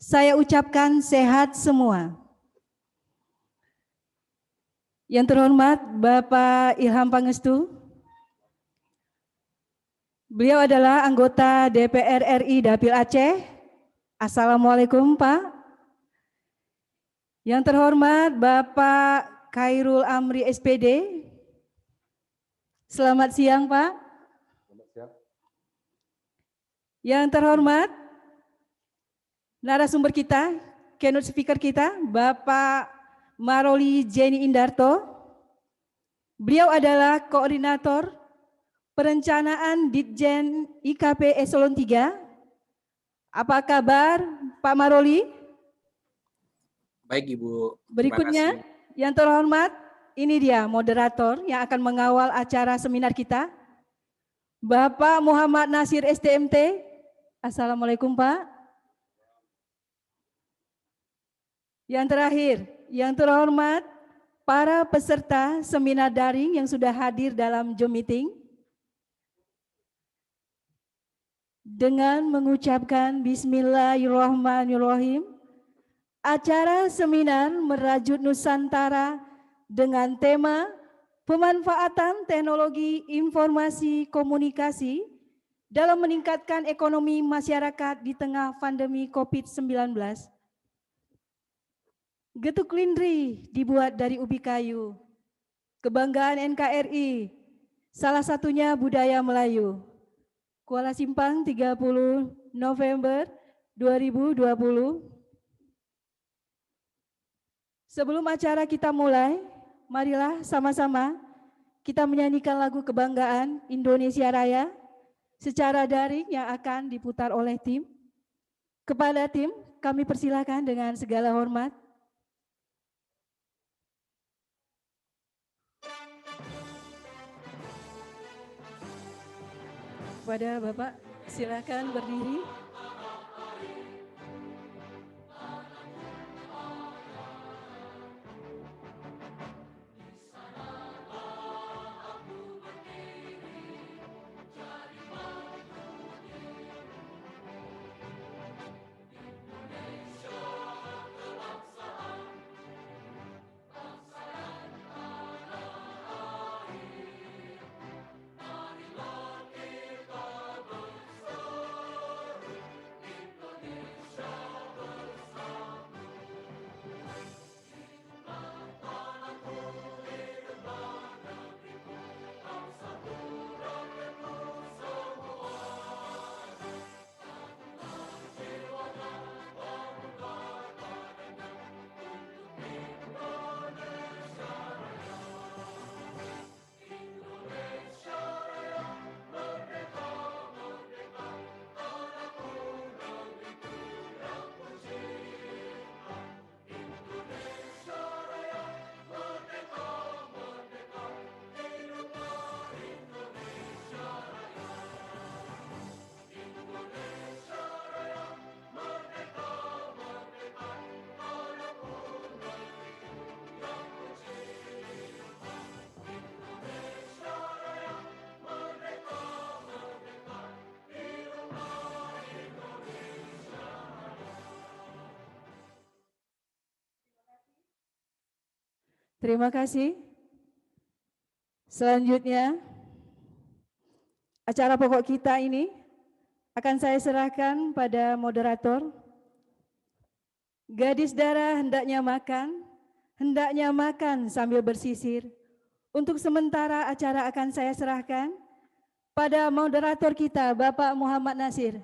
Saya ucapkan sehat semua. Yang terhormat Bapak Ilham Pangestu, beliau adalah anggota DPR RI Dapil Aceh. Assalamualaikum Pak. Yang terhormat Bapak Khairul Amri SPD. Selamat siang Pak. Selamat siang. Yang terhormat narasumber kita, keynote speaker kita, Bapak Maroli Jenny Indarto. Beliau adalah koordinator perencanaan Ditjen IKP Eselon 3. Apa kabar Pak Maroli? Baik Ibu. Berikutnya yang terhormat, ini dia moderator yang akan mengawal acara seminar kita, Bapak Muhammad Nasir STMT. Assalamualaikum Pak. Yang terakhir, yang terhormat para peserta seminar daring yang sudah hadir dalam Zoom meeting. Dengan mengucapkan Bismillahirrahmanirrahim, acara seminar Merajut Nusantara dengan tema pemanfaatan teknologi informasi komunikasi dalam meningkatkan ekonomi masyarakat di tengah pandemi COVID-19. Getuk Lindri dibuat dari ubi kayu, kebanggaan NKRI, salah satunya budaya Melayu. Kuala Simpang 30 November 2020. Sebelum acara kita mulai, marilah sama-sama kita menyanyikan lagu kebanggaan Indonesia Raya secara daring yang akan diputar oleh tim. Kepada tim, kami persilakan dengan segala hormat. Kepada Bapak, silakan berdiri. Terima kasih. Selanjutnya, acara pokok kita ini akan saya serahkan pada moderator. Gadis darah hendaknya makan sambil bersisir. Untuk sementara acara akan saya serahkan pada moderator kita, Bapak Muhammad Nasir.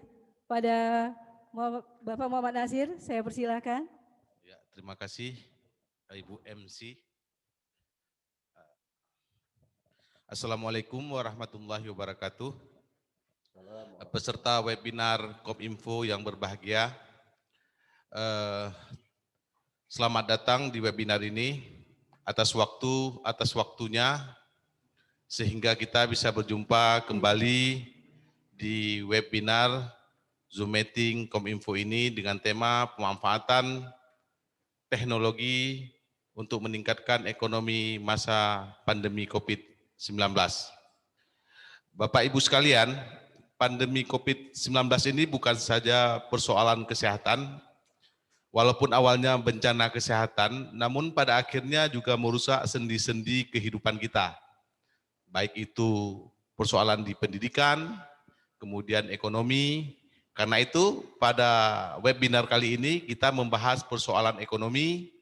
Pada Bapak Muhammad Nasir, saya persilakan. Ya, terima kasih Ibu MC. Assalamualaikum warahmatullahi wabarakatuh. Peserta webinar Kominfo yang berbahagia, selamat datang di webinar ini. Atas waktunya sehingga kita bisa berjumpa kembali di webinar Zoom meeting Kominfo ini dengan tema pemanfaatan teknologi untuk meningkatkan ekonomi masa pandemi COVID-19. Bapak Ibu sekalian, pandemi COVID-19 ini bukan saja persoalan kesehatan, Walaupun awalnya bencana kesehatan, namun pada akhirnya juga merusak sendi-sendi kehidupan kita. Baik itu persoalan di pendidikan, kemudian ekonomi. Karena itu pada webinar kali ini kita membahas persoalan ekonomi,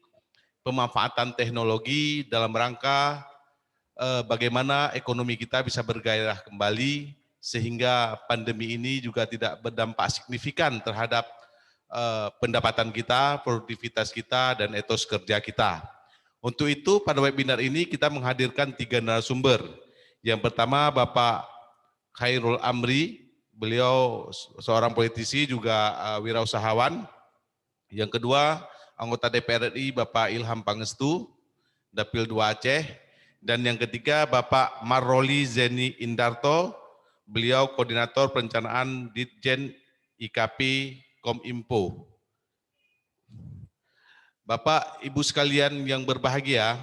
pemanfaatan teknologi dalam rangka bagaimana ekonomi kita bisa bergairah kembali sehingga pandemi ini juga tidak berdampak signifikan terhadap pendapatan kita, produktivitas kita, dan etos kerja kita. Untuk itu pada webinar ini kita menghadirkan 3 narasumber. Yang pertama Bapak Khairul Amri, beliau seorang politisi juga wirausahawan. Yang kedua anggota DPR RI Bapak Ilham Pangestu, Dapil 2 Aceh. Dan yang ketiga Bapak Marroli Zeni Indarto, beliau koordinator perencanaan Ditjen IKP Kominfo. Bapak, Ibu sekalian yang berbahagia,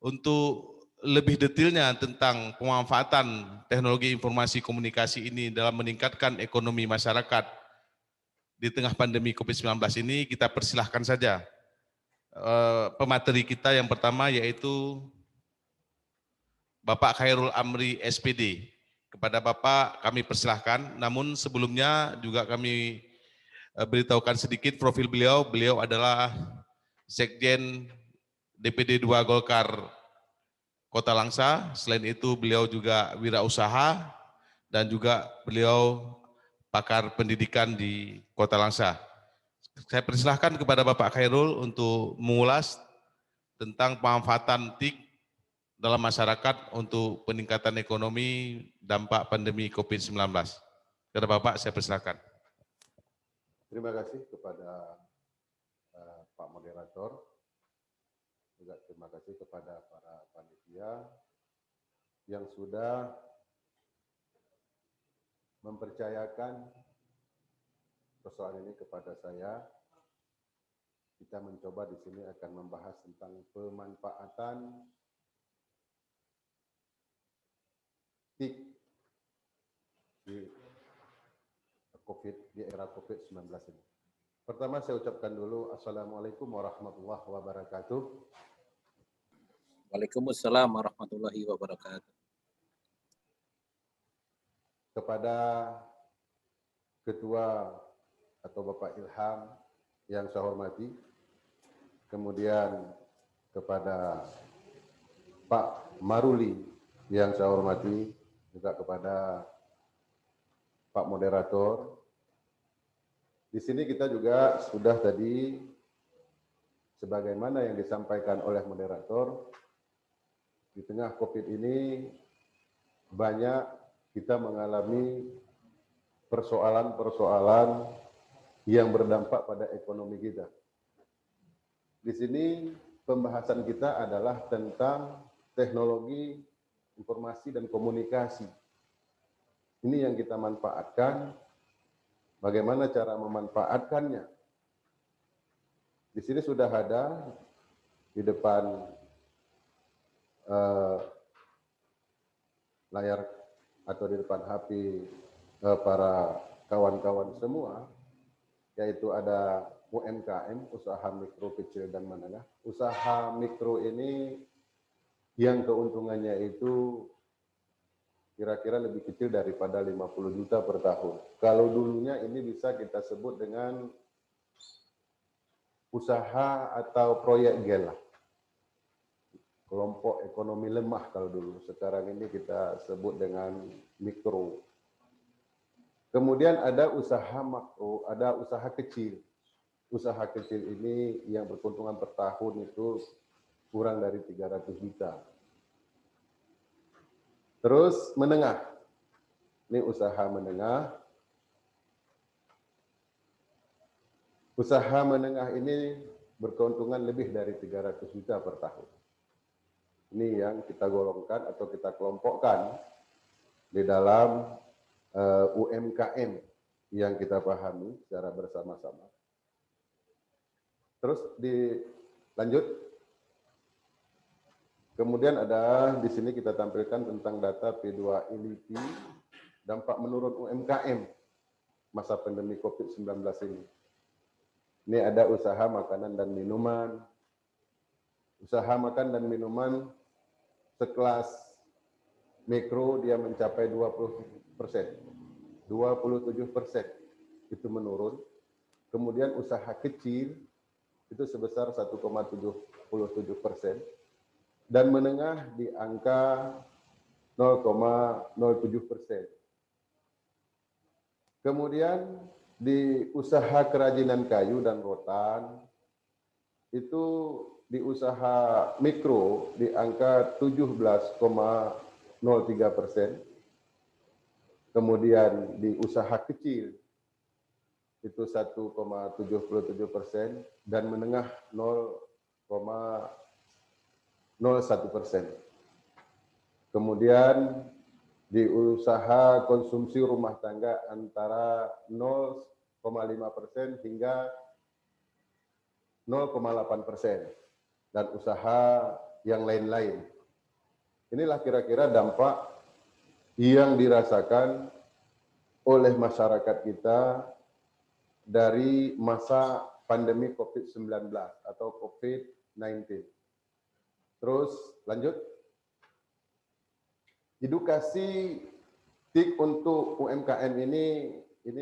untuk lebih detailnya tentang pemanfaatan teknologi informasi komunikasi ini dalam meningkatkan ekonomi masyarakat di tengah pandemi COVID-19 ini, kita persilahkan saja pemateri kita yang pertama yaitu Bapak Khairul Amri SPD. Kepada Bapak kami persilahkan, namun sebelumnya juga kami beritahukan sedikit profil beliau. Beliau adalah Sekjen DPD 2 Golkar Kota Langsa. Selain itu beliau juga wirausaha dan juga beliau pakar pendidikan di Kota Langsa. Saya persilahkan kepada Bapak Khairul untuk mengulas tentang pemanfaatan TIK dalam masyarakat untuk peningkatan ekonomi dampak pandemi COVID-19. Kepada Bapak saya persilahkan. Terima kasih kepada Pak Moderator, juga terima kasih kepada para panitia yang sudah mempercayakan persoalan ini kepada saya. Kita mencoba di sini akan membahas tentang pemanfaatan TIK di era COVID-19 ini. Pertama saya ucapkan dulu Assalamualaikum warahmatullahi wabarakatuh. Waalaikumsalam warahmatullahi wabarakatuh. Kepada Ketua atau Bapak Ilham yang saya hormati, kemudian kepada Pak Maruli yang saya hormati, juga kepada Pak Moderator. Di sini kita juga sudah tadi, sebagaimana yang disampaikan oleh moderator, di tengah COVID ini banyak kita mengalami persoalan-persoalan yang berdampak pada ekonomi kita. Di sini pembahasan kita adalah tentang teknologi informasi dan komunikasi. Ini yang kita manfaatkan. Bagaimana cara memanfaatkannya? Di sini sudah ada di depan layar atau di depan HP para kawan-kawan semua, yaitu ada UMKM, usaha mikro, kecil, dan menengah. Usaha mikro ini yang keuntungannya itu kira-kira lebih kecil daripada 50 juta per tahun. Kalau dulunya ini bisa kita sebut dengan usaha atau proyek GELA. Kelompok ekonomi lemah kalau dulu. Sekarang ini kita sebut dengan mikro. Kemudian ada usaha makro, ada usaha kecil. Usaha kecil ini yang berkeuntungan per tahun itu kurang dari 300 juta. Terus menengah, ini usaha menengah. Usaha menengah ini berkeuntungan lebih dari 300 juta per tahun. Ini yang kita golongkan atau kita kelompokkan di dalam UMKM yang kita pahami secara bersama-sama. Terus dilanjut. Kemudian ada di sini kita tampilkan tentang data P2 ILIPI, dampak menurun UMKM masa pandemi COVID-19 ini. Ini ada usaha makanan dan minuman. Usaha makan dan minuman sekelas mikro dia mencapai 20%. 27% itu menurun. Kemudian usaha kecil itu sebesar 1,77% dan menengah di angka 0,07%. Kemudian di usaha kerajinan kayu dan rotan itu di usaha mikro di angka 17,03%. Kemudian di usaha kecil itu 1,77% dan menengah 0,01%. Kemudian di usaha konsumsi rumah tangga antara 0,5% hingga 0,8% dan usaha yang lain-lain. Inilah kira-kira dampak yang dirasakan oleh masyarakat kita dari masa pandemi COVID-19 atau COVID-19. Terus lanjut. Edukasi TIK untuk UMKM ini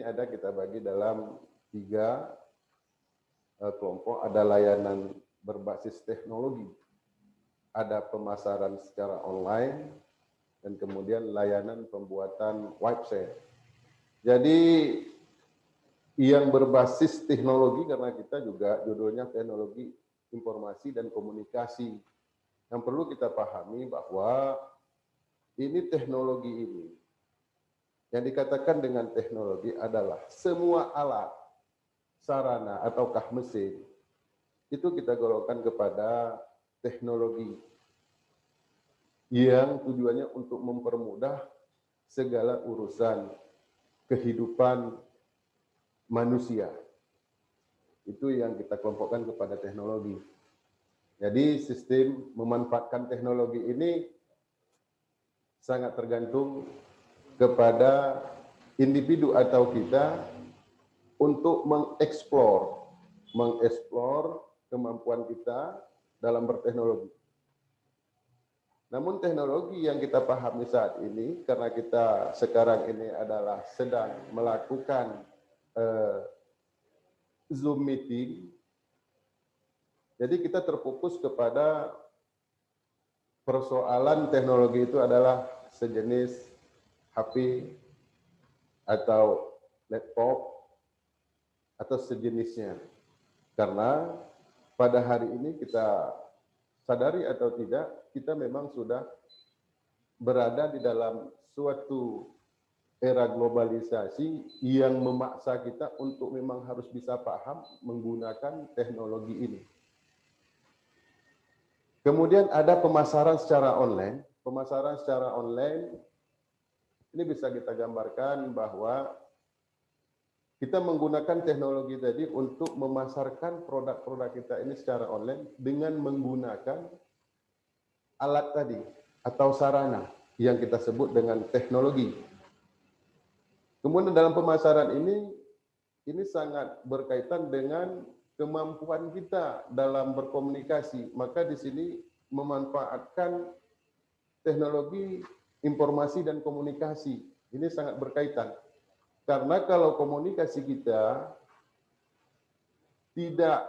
ada kita bagi dalam 3 kelompok. Ada layanan berbasis teknologi, ada pemasaran secara online, dan kemudian layanan pembuatan website. Jadi yang berbasis teknologi, karena kita juga judulnya teknologi informasi dan komunikasi. Yang perlu kita pahami bahwa ini teknologi ini, yang dikatakan dengan teknologi adalah semua alat, sarana ataukah mesin, itu kita golongkan kepada teknologi yang tujuannya untuk mempermudah segala urusan kehidupan manusia. Itu yang kita kelompokkan kepada teknologi. Jadi sistem memanfaatkan teknologi ini sangat tergantung kepada individu atau kita untuk mengeksplor kemampuan kita dalam berteknologi. Namun teknologi yang kita pahami saat ini, karena kita sekarang ini adalah sedang melakukan Zoom meeting, jadi kita terfokus kepada persoalan teknologi itu adalah sejenis HP atau laptop atau sejenisnya. Karena pada hari ini kita sadari atau tidak, kita memang sudah berada di dalam suatu era globalisasi yang memaksa kita untuk memang harus bisa paham menggunakan teknologi ini. Kemudian ada pemasaran secara online. Pemasaran secara online ini bisa kita gambarkan bahwa kita menggunakan teknologi tadi untuk memasarkan produk-produk kita ini secara online dengan menggunakan alat tadi atau sarana yang kita sebut dengan teknologi. Kemudian dalam pemasaran ini sangat berkaitan dengan kemampuan kita dalam berkomunikasi. Maka di sini memanfaatkan teknologi informasi dan komunikasi. Ini sangat berkaitan. Karena kalau komunikasi kita tidak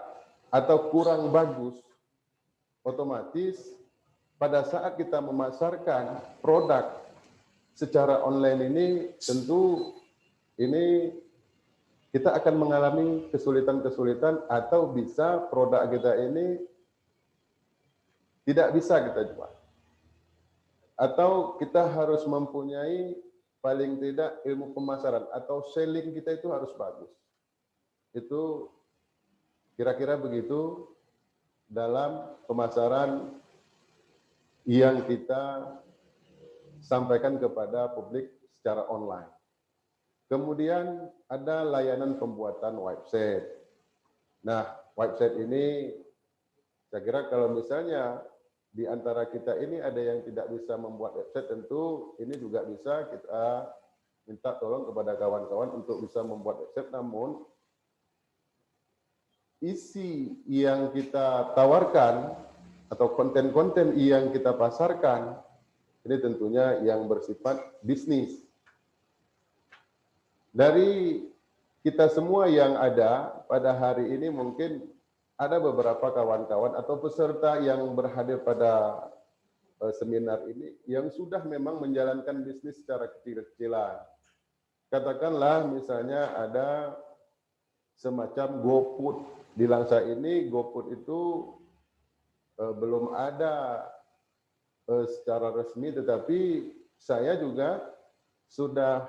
atau kurang bagus, otomatis pada saat kita memasarkan produk secara online ini, tentu ini kita akan mengalami kesulitan-kesulitan atau bisa produk kita ini tidak bisa kita jual. Atau kita harus mempunyai paling tidak ilmu pemasaran atau selling kita itu harus bagus. Itu kira-kira begitu dalam pemasaran yang kita sampaikan kepada publik secara online. Kemudian ada layanan pembuatan website. Nah, website ini saya kira kalau misalnya di antara kita ini ada yang tidak bisa membuat website, tentu ini juga bisa kita minta tolong kepada kawan-kawan untuk bisa membuat website. Namun isi yang kita tawarkan atau konten-konten yang kita pasarkan ini tentunya yang bersifat bisnis. Dari kita semua yang ada pada hari ini mungkin ada beberapa kawan-kawan atau peserta yang berhadir pada seminar ini yang sudah memang menjalankan bisnis secara kecil-kecilan. Katakanlah misalnya ada semacam GoFood. Di Langsa ini GoFood itu belum ada secara resmi, tetapi saya juga sudah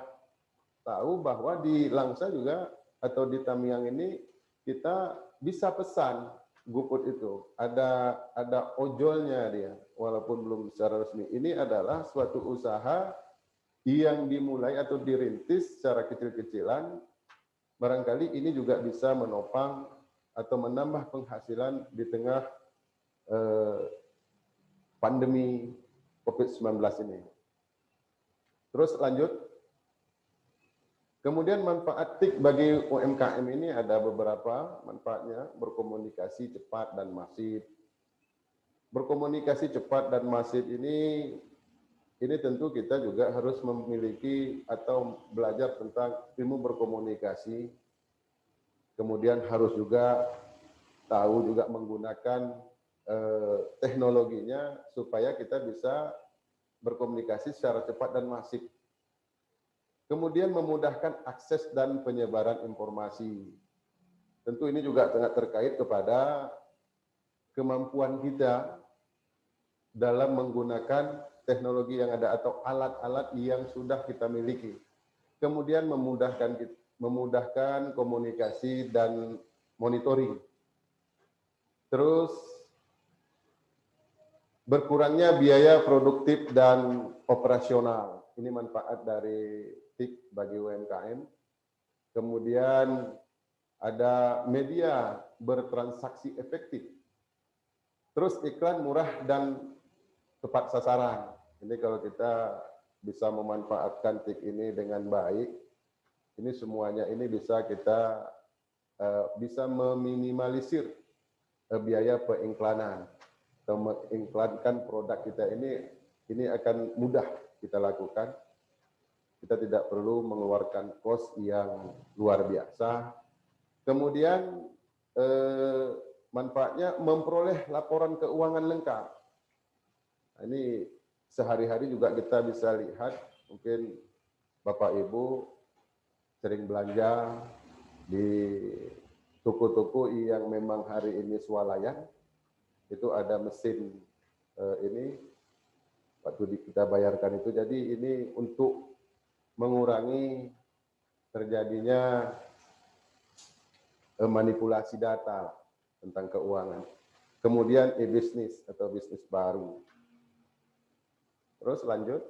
tahu bahwa di Langsa juga atau di Tamiang ini kita bisa pesan GoFood itu. Ada ojolnya dia, walaupun belum secara resmi. Ini adalah suatu usaha yang dimulai atau dirintis secara kecil-kecilan. Barangkali ini juga bisa menopang atau menambah penghasilan di tengah pandemi COVID-19 ini. Terus lanjut. Kemudian manfaat TIK bagi UMKM ini ada beberapa manfaatnya, berkomunikasi cepat dan masif. Berkomunikasi cepat dan masif ini tentu kita juga harus memiliki atau belajar tentang ilmu berkomunikasi. Kemudian harus juga tahu juga menggunakan teknologinya supaya kita bisa berkomunikasi secara cepat dan masif. Kemudian memudahkan akses dan penyebaran informasi. Tentu ini juga sangat terkait kepada kemampuan kita dalam menggunakan teknologi yang ada atau alat-alat yang sudah kita miliki. Kemudian memudahkan komunikasi dan monitoring. Terus berkurangnya biaya produktif dan operasional. Ini manfaat dari TIK bagi UMKM. Kemudian ada media bertransaksi efektif. Terus iklan murah dan tepat sasaran. Ini kalau kita bisa memanfaatkan TIK ini dengan baik, ini semuanya ini bisa kita bisa meminimalisir biaya peiklanan atau mengiklankan produk kita ini akan mudah kita lakukan. Kita tidak perlu mengeluarkan kos yang luar biasa. Kemudian manfaatnya memperoleh laporan keuangan lengkap. Nah, ini sehari-hari juga kita bisa lihat, mungkin Bapak Ibu sering belanja di toko-toko yang memang hari ini swalayan, itu ada mesin ini waktu kita bayarkan itu. Jadi ini untuk mengurangi terjadinya manipulasi data tentang keuangan. Kemudian e-bisnis atau bisnis baru. Terus lanjut.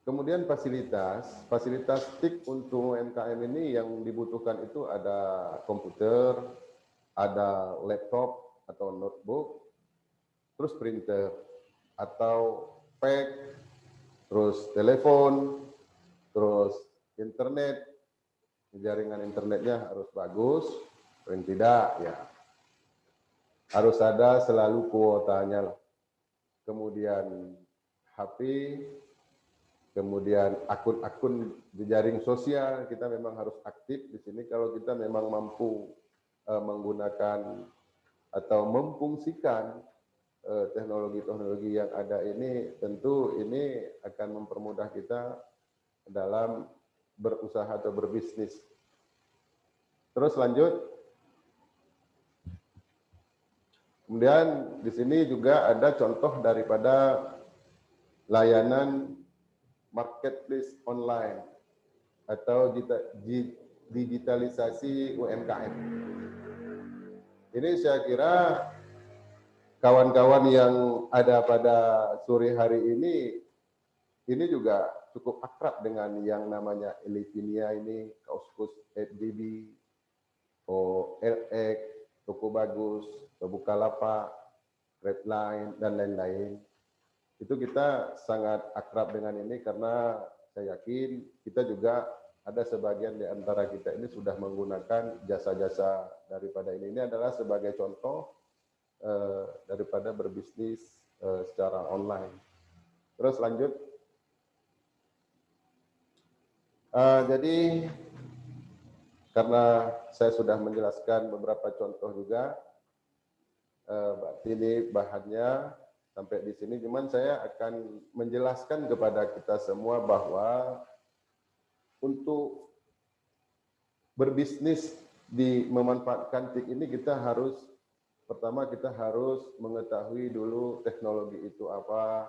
Kemudian fasilitas TIK untuk UMKM ini yang dibutuhkan itu ada komputer, ada laptop atau notebook, terus printer atau fax, terus telepon, terus internet, jaringan internetnya harus bagus, paling tidak ya harus ada selalu kuotanya lah. Kemudian HP, kemudian akun-akun di jaring sosial kita memang harus aktif di sini kalau kita memang mampu menggunakan atau memfungsikan teknologi-teknologi yang ada ini. Tentu ini akan mempermudah kita dalam berusaha atau berbisnis. Terus lanjut. Kemudian di sini juga ada contoh daripada layanan marketplace online atau digitalisasi UMKM. Ini saya kira kawan-kawan yang ada pada sore hari ini juga cukup akrab dengan yang namanya Elevinia ini, Kauskus, FDB, OLX, Toko Bagus, Bukalapak, Redline, dan lain-lain. Itu kita sangat akrab dengan ini karena saya yakin kita juga ada sebagian di antara kita ini sudah menggunakan jasa-jasa daripada ini. Ini adalah sebagai contoh daripada berbisnis secara online. Terus lanjut. Jadi karena saya sudah menjelaskan beberapa contoh juga, ini bahannya sampai di sini. Cuman saya akan menjelaskan kepada kita semua bahwa untuk berbisnis memanfaatkan TIK ini pertama kita harus mengetahui dulu teknologi itu apa.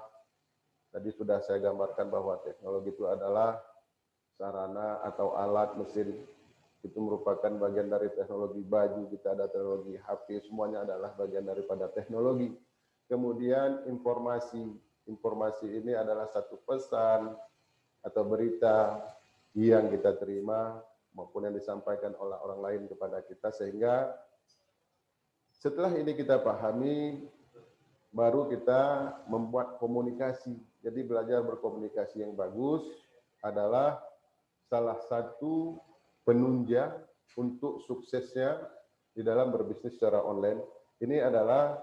Tadi sudah saya gambarkan bahwa teknologi itu adalah sarana atau alat mesin, itu merupakan bagian dari teknologi. Baju kita ada teknologi, HP semuanya adalah bagian daripada teknologi. Kemudian informasi ini adalah satu pesan atau berita yang kita terima maupun yang disampaikan oleh orang lain kepada kita, sehingga setelah ini kita pahami, baru kita membuat komunikasi. Jadi belajar berkomunikasi yang bagus adalah salah satu penunjang untuk suksesnya di dalam berbisnis secara online. Ini adalah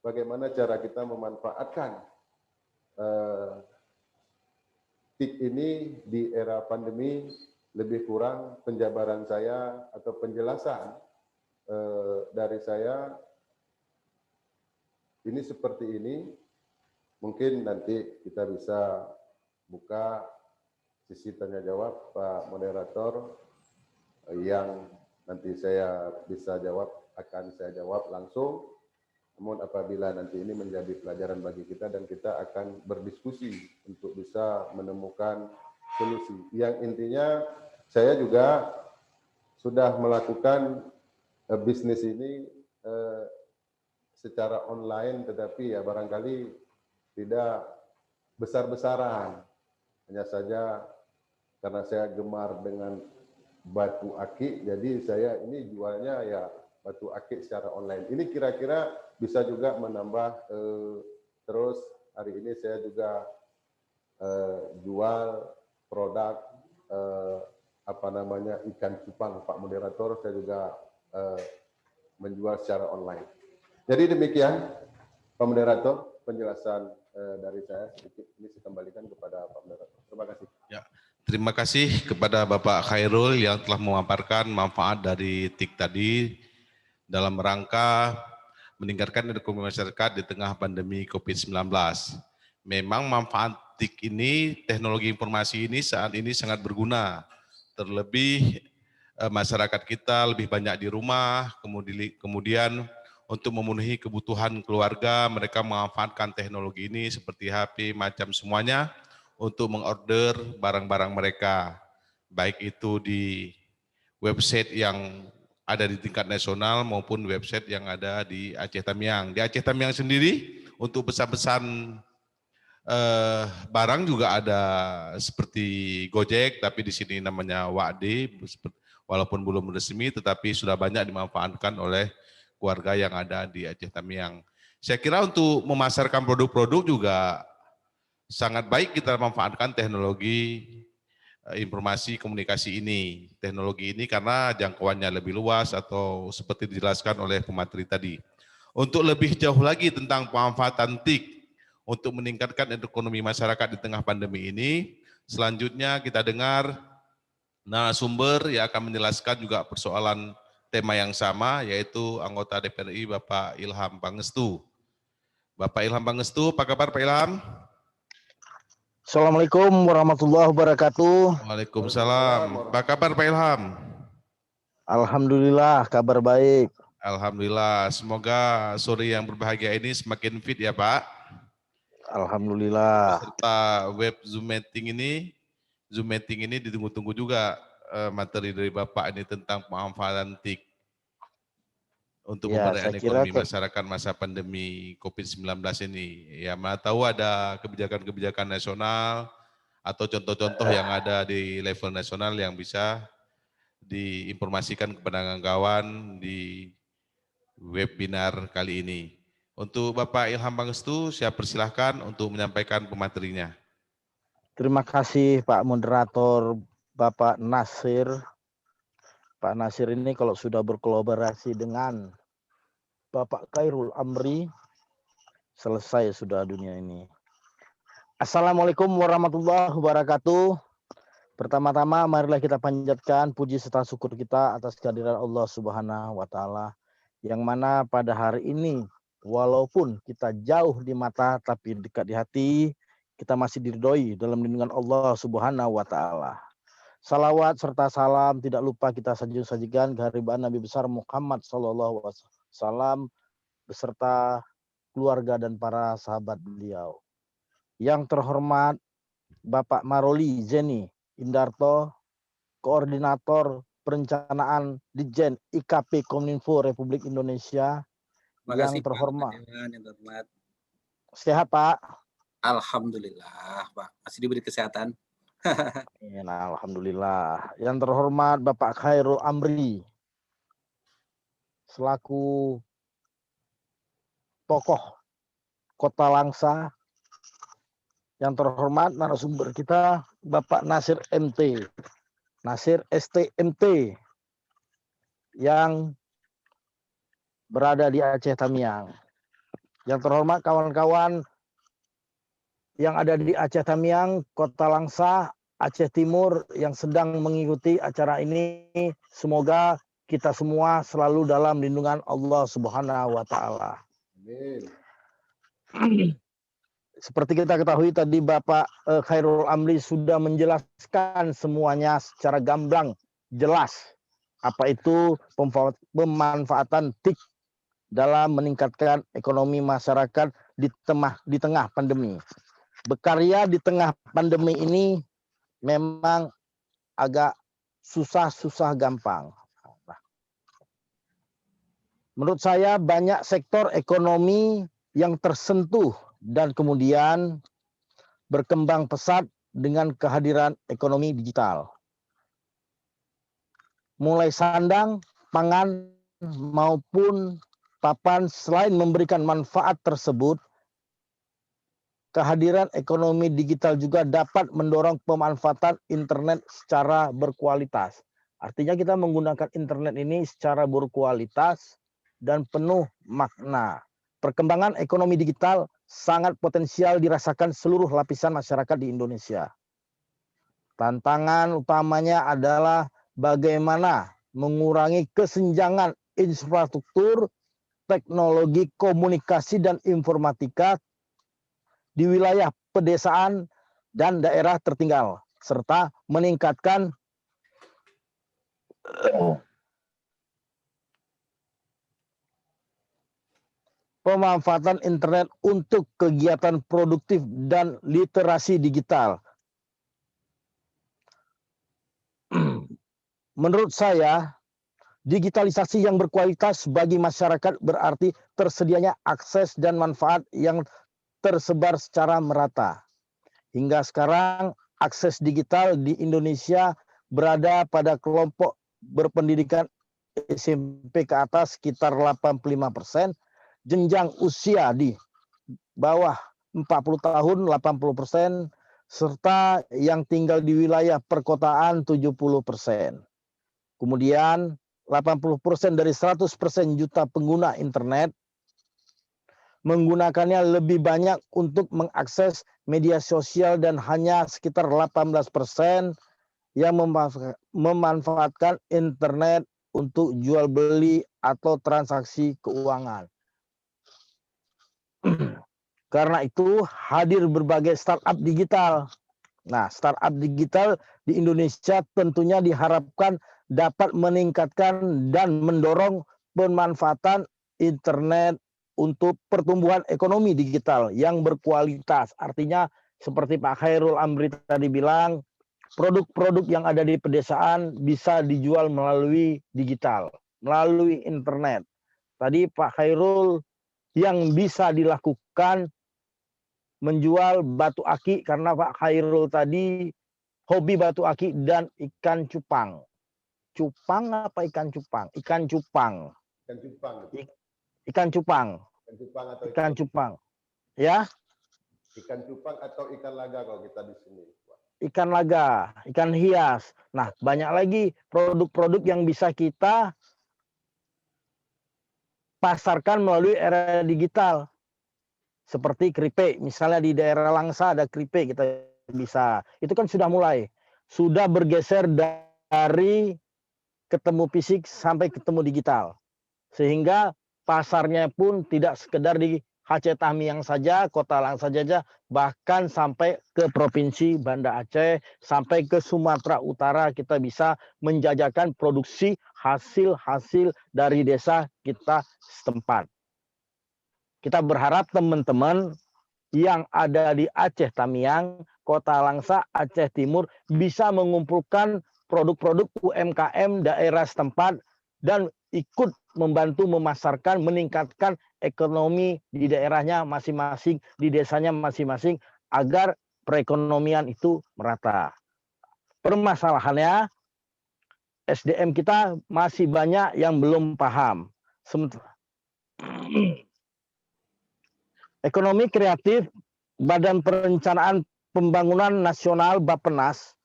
bagaimana cara kita memanfaatkan TIK ini di era pandemi. Lebih kurang penjabaran saya atau penjelasan dari saya ini seperti ini. Mungkin nanti kita bisa buka sesi tanya jawab, Pak Moderator, yang nanti saya bisa jawab, akan saya jawab langsung. Namun apabila nanti ini menjadi pelajaran bagi kita dan kita akan berdiskusi untuk bisa menemukan solusi. Yang intinya saya juga sudah melakukan bisnis ini secara online, tetapi ya barangkali tidak besar-besaran. Hanya saja karena saya gemar dengan batu akik, jadi saya ini jualnya ya batu akik secara online. Ini kira-kira bisa juga menambah, terus hari ini saya juga jual produk ikan cupang, Pak Moderator, saya juga menjual secara online. Jadi demikian, Pak Moderator, penjelasan dari saya sedikit. Ini saya kembalikan kepada Pak Moderator. Terima kasih. Ya, terima kasih kepada Bapak Khairul yang telah memaparkan manfaat dari TIK tadi dalam rangka meningkatkan ekonomi masyarakat di tengah pandemi COVID-19. Memang manfaat TIK ini, teknologi informasi ini saat ini sangat berguna. Terlebih masyarakat kita lebih banyak di rumah, kemudian untuk memenuhi kebutuhan keluarga, mereka memanfaatkan teknologi ini seperti HP, macam semuanya, untuk mengorder barang-barang mereka, baik itu di website yang ada di tingkat nasional maupun website yang ada di Aceh Tamiang. Di Aceh Tamiang sendiri, untuk pesan-pesan barang juga ada seperti Gojek, tapi di sini namanya Wa'di, walaupun belum resmi, tetapi sudah banyak dimanfaatkan oleh keluarga yang ada di Aceh Tamiang. Saya kira untuk memasarkan produk-produk juga sangat baik kita memanfaatkan teknologi informasi komunikasi ini. Teknologi ini karena jangkauannya lebih luas atau seperti dijelaskan oleh pemateri tadi. Untuk lebih jauh lagi tentang pemanfaatan TIK untuk meningkatkan ekonomi masyarakat di tengah pandemi ini, selanjutnya kita dengar narasumber yang akan menjelaskan juga persoalan tema yang sama, yaitu anggota DPR RI Bapak Ilham Pangestu. Bapak Ilham Pangestu, apa kabar Pak Ilham? Assalamualaikum warahmatullahi wabarakatuh. Waalaikumsalam. Apa kabar Pak Ilham? Alhamdulillah, kabar baik. Alhamdulillah, semoga sore yang berbahagia ini semakin fit ya Pak. Alhamdulillah. Serta web Zoom meeting ini ditunggu-tunggu juga materi dari Bapak ini tentang pemanfaatan TIK untuk pemberdayaan ekonomi masyarakat masa pandemi COVID-19 ini. Ya, mana tahu ada kebijakan-kebijakan nasional atau contoh-contoh yang ada di level nasional yang bisa diinformasikan kepada kawan di webinar kali ini. Untuk Bapak Ilham Pangestu, saya persilahkan untuk menyampaikan pematerinya. Terima kasih Pak Moderator Bapak Nasir. Pak Nasir ini kalau sudah berkolaborasi dengan Bapak Khairul Amri, selesai sudah dunia ini. Assalamualaikum warahmatullahi wabarakatuh. Pertama-tama marilah kita panjatkan puji serta syukur kita atas kehadiran Allah Subhanahu wa taala yang mana pada hari ini walaupun kita jauh di mata tapi dekat di hati, kita masih diridhoi dalam lindungan Allah Subhanahu wa taala. Salawat serta salam tidak lupa kita sajikan kehadiran Nabi besar Muhammad sallallahu alaihi wasallam beserta keluarga dan para sahabat beliau. Yang terhormat Bapak Maroli Zeni Indarto, Koordinator Perencanaan Ditjen IKP Kominfo Republik Indonesia. Terima kasih, Yang terhormat. Pak Dewan, yang terhormat. Sehat, Pak? Alhamdulillah, Pak. Masih diberi kesehatan. Nah, alhamdulillah. Yang terhormat Bapak Khairul Amri selaku tokoh Kota Langsa. Yang terhormat narasumber kita Bapak Nasir MT. Nasir STMT yang berada di Aceh Tamiang. Yang terhormat kawan-kawan yang ada di Aceh Tamiang, Kota Langsa, Aceh Timur yang sedang mengikuti acara ini, semoga kita semua selalu dalam lindungan Allah Subhanahu wa taala. Amin. Seperti kita ketahui tadi Bapak Khairul Amri sudah menjelaskan semuanya secara gamblang, jelas apa itu pemanfaatan TIK dalam meningkatkan ekonomi masyarakat di tengah pandemi. Berkarya di tengah pandemi ini memang agak susah gampang. Menurut saya banyak sektor ekonomi yang tersentuh dan kemudian berkembang pesat dengan kehadiran ekonomi digital. Mulai sandang, pangan maupun papan selain memberikan manfaat tersebut, kehadiran ekonomi digital juga dapat mendorong pemanfaatan internet secara berkualitas. Artinya kita menggunakan internet ini secara berkualitas dan penuh makna. Perkembangan ekonomi digital sangat potensial dirasakan seluruh lapisan masyarakat di Indonesia. Tantangan utamanya adalah bagaimana mengurangi kesenjangan infrastruktur, teknologi komunikasi dan informatika di wilayah pedesaan dan daerah tertinggal, serta meningkatkan pemanfaatan internet untuk kegiatan produktif dan literasi digital. Menurut saya, digitalisasi yang berkualitas bagi masyarakat berarti tersedianya akses dan manfaat yang tersebar secara merata. Hingga sekarang, akses digital di Indonesia berada pada kelompok berpendidikan SMP ke atas sekitar 85%, jenjang usia di bawah 40 tahun 80%, serta yang tinggal di wilayah perkotaan 70%. Kemudian 80% dari 100% juta pengguna internet menggunakannya lebih banyak untuk mengakses media sosial dan hanya sekitar 18% yang memanfaatkan internet untuk jual beli atau transaksi keuangan. Karena itu hadir berbagai startup digital. Nah, startup digital di Indonesia tentunya diharapkan dapat meningkatkan dan mendorong pemanfaatan internet untuk pertumbuhan ekonomi digital yang berkualitas. Artinya seperti Pak Khairul Amri tadi bilang, produk-produk yang ada di pedesaan bisa dijual melalui digital, melalui internet. Tadi Pak Khairul yang bisa dilakukan menjual batu aki karena Pak Khairul tadi hobi batu aki dan ikan cupang. Cupang apa ikan cupang? Ikan cupang. Ikan cupang. Ikan cupang. Ikan cupang atau ikan cupang. Ya? Ikan cupang atau ikan laga kalau kita di sini. ikan laga, ikan hias. Nah, banyak lagi produk-produk yang bisa kita pasarkan melalui era digital. Seperti keripik, misalnya di daerah Langsa ada keripik, kita bisa. Itu kan sudah mulai. Sudah bergeser dari ketemu fisik sampai ketemu digital. Sehingga pasarnya pun tidak sekedar di Aceh Tamiang saja, Kota Langsa saja, bahkan sampai ke Provinsi Banda Aceh, sampai ke Sumatera Utara kita bisa menjajakan produksi hasil-hasil dari desa kita setempat. Kita berharap teman-teman yang ada di Aceh Tamiang, Kota Langsa, Aceh Timur bisa mengumpulkan produk-produk UMKM daerah setempat dan ikut membantu memasarkan, meningkatkan ekonomi di daerahnya masing-masing, di desanya masing-masing, agar perekonomian itu merata. Permasalahannya, SDM kita masih banyak yang belum paham. Ekonomi kreatif, Badan Perencanaan Pembangunan Nasional Bappenas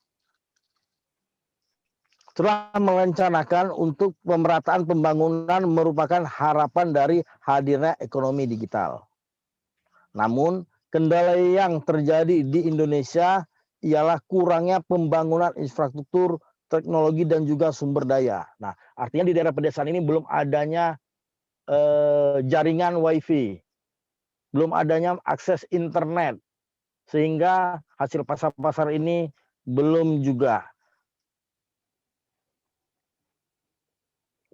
telah merencanakan untuk pemerataan pembangunan merupakan harapan dari hadirnya ekonomi digital. Namun, kendala yang terjadi di Indonesia ialah kurangnya pembangunan infrastruktur, teknologi, dan juga sumber daya. Nah, artinya di daerah pedesaan ini belum adanya jaringan WiFi, belum adanya akses internet, sehingga hasil pasar-pasar ini belum juga.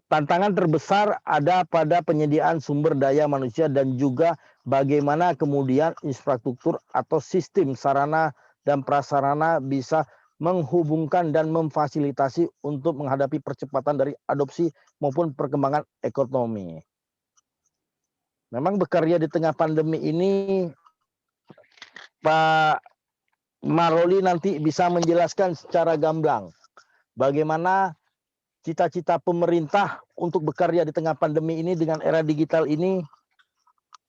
Tantangan terbesar ada pada penyediaan sumber daya manusia dan juga bagaimana kemudian infrastruktur atau sistem sarana dan prasarana bisa menghubungkan dan memfasilitasi untuk menghadapi percepatan dari adopsi maupun perkembangan ekonomi. Memang bekerja di tengah pandemi ini, Pak Maroli nanti bisa menjelaskan secara gamblang bagaimana cita-cita pemerintah untuk bekerja di tengah pandemi ini dengan era digital ini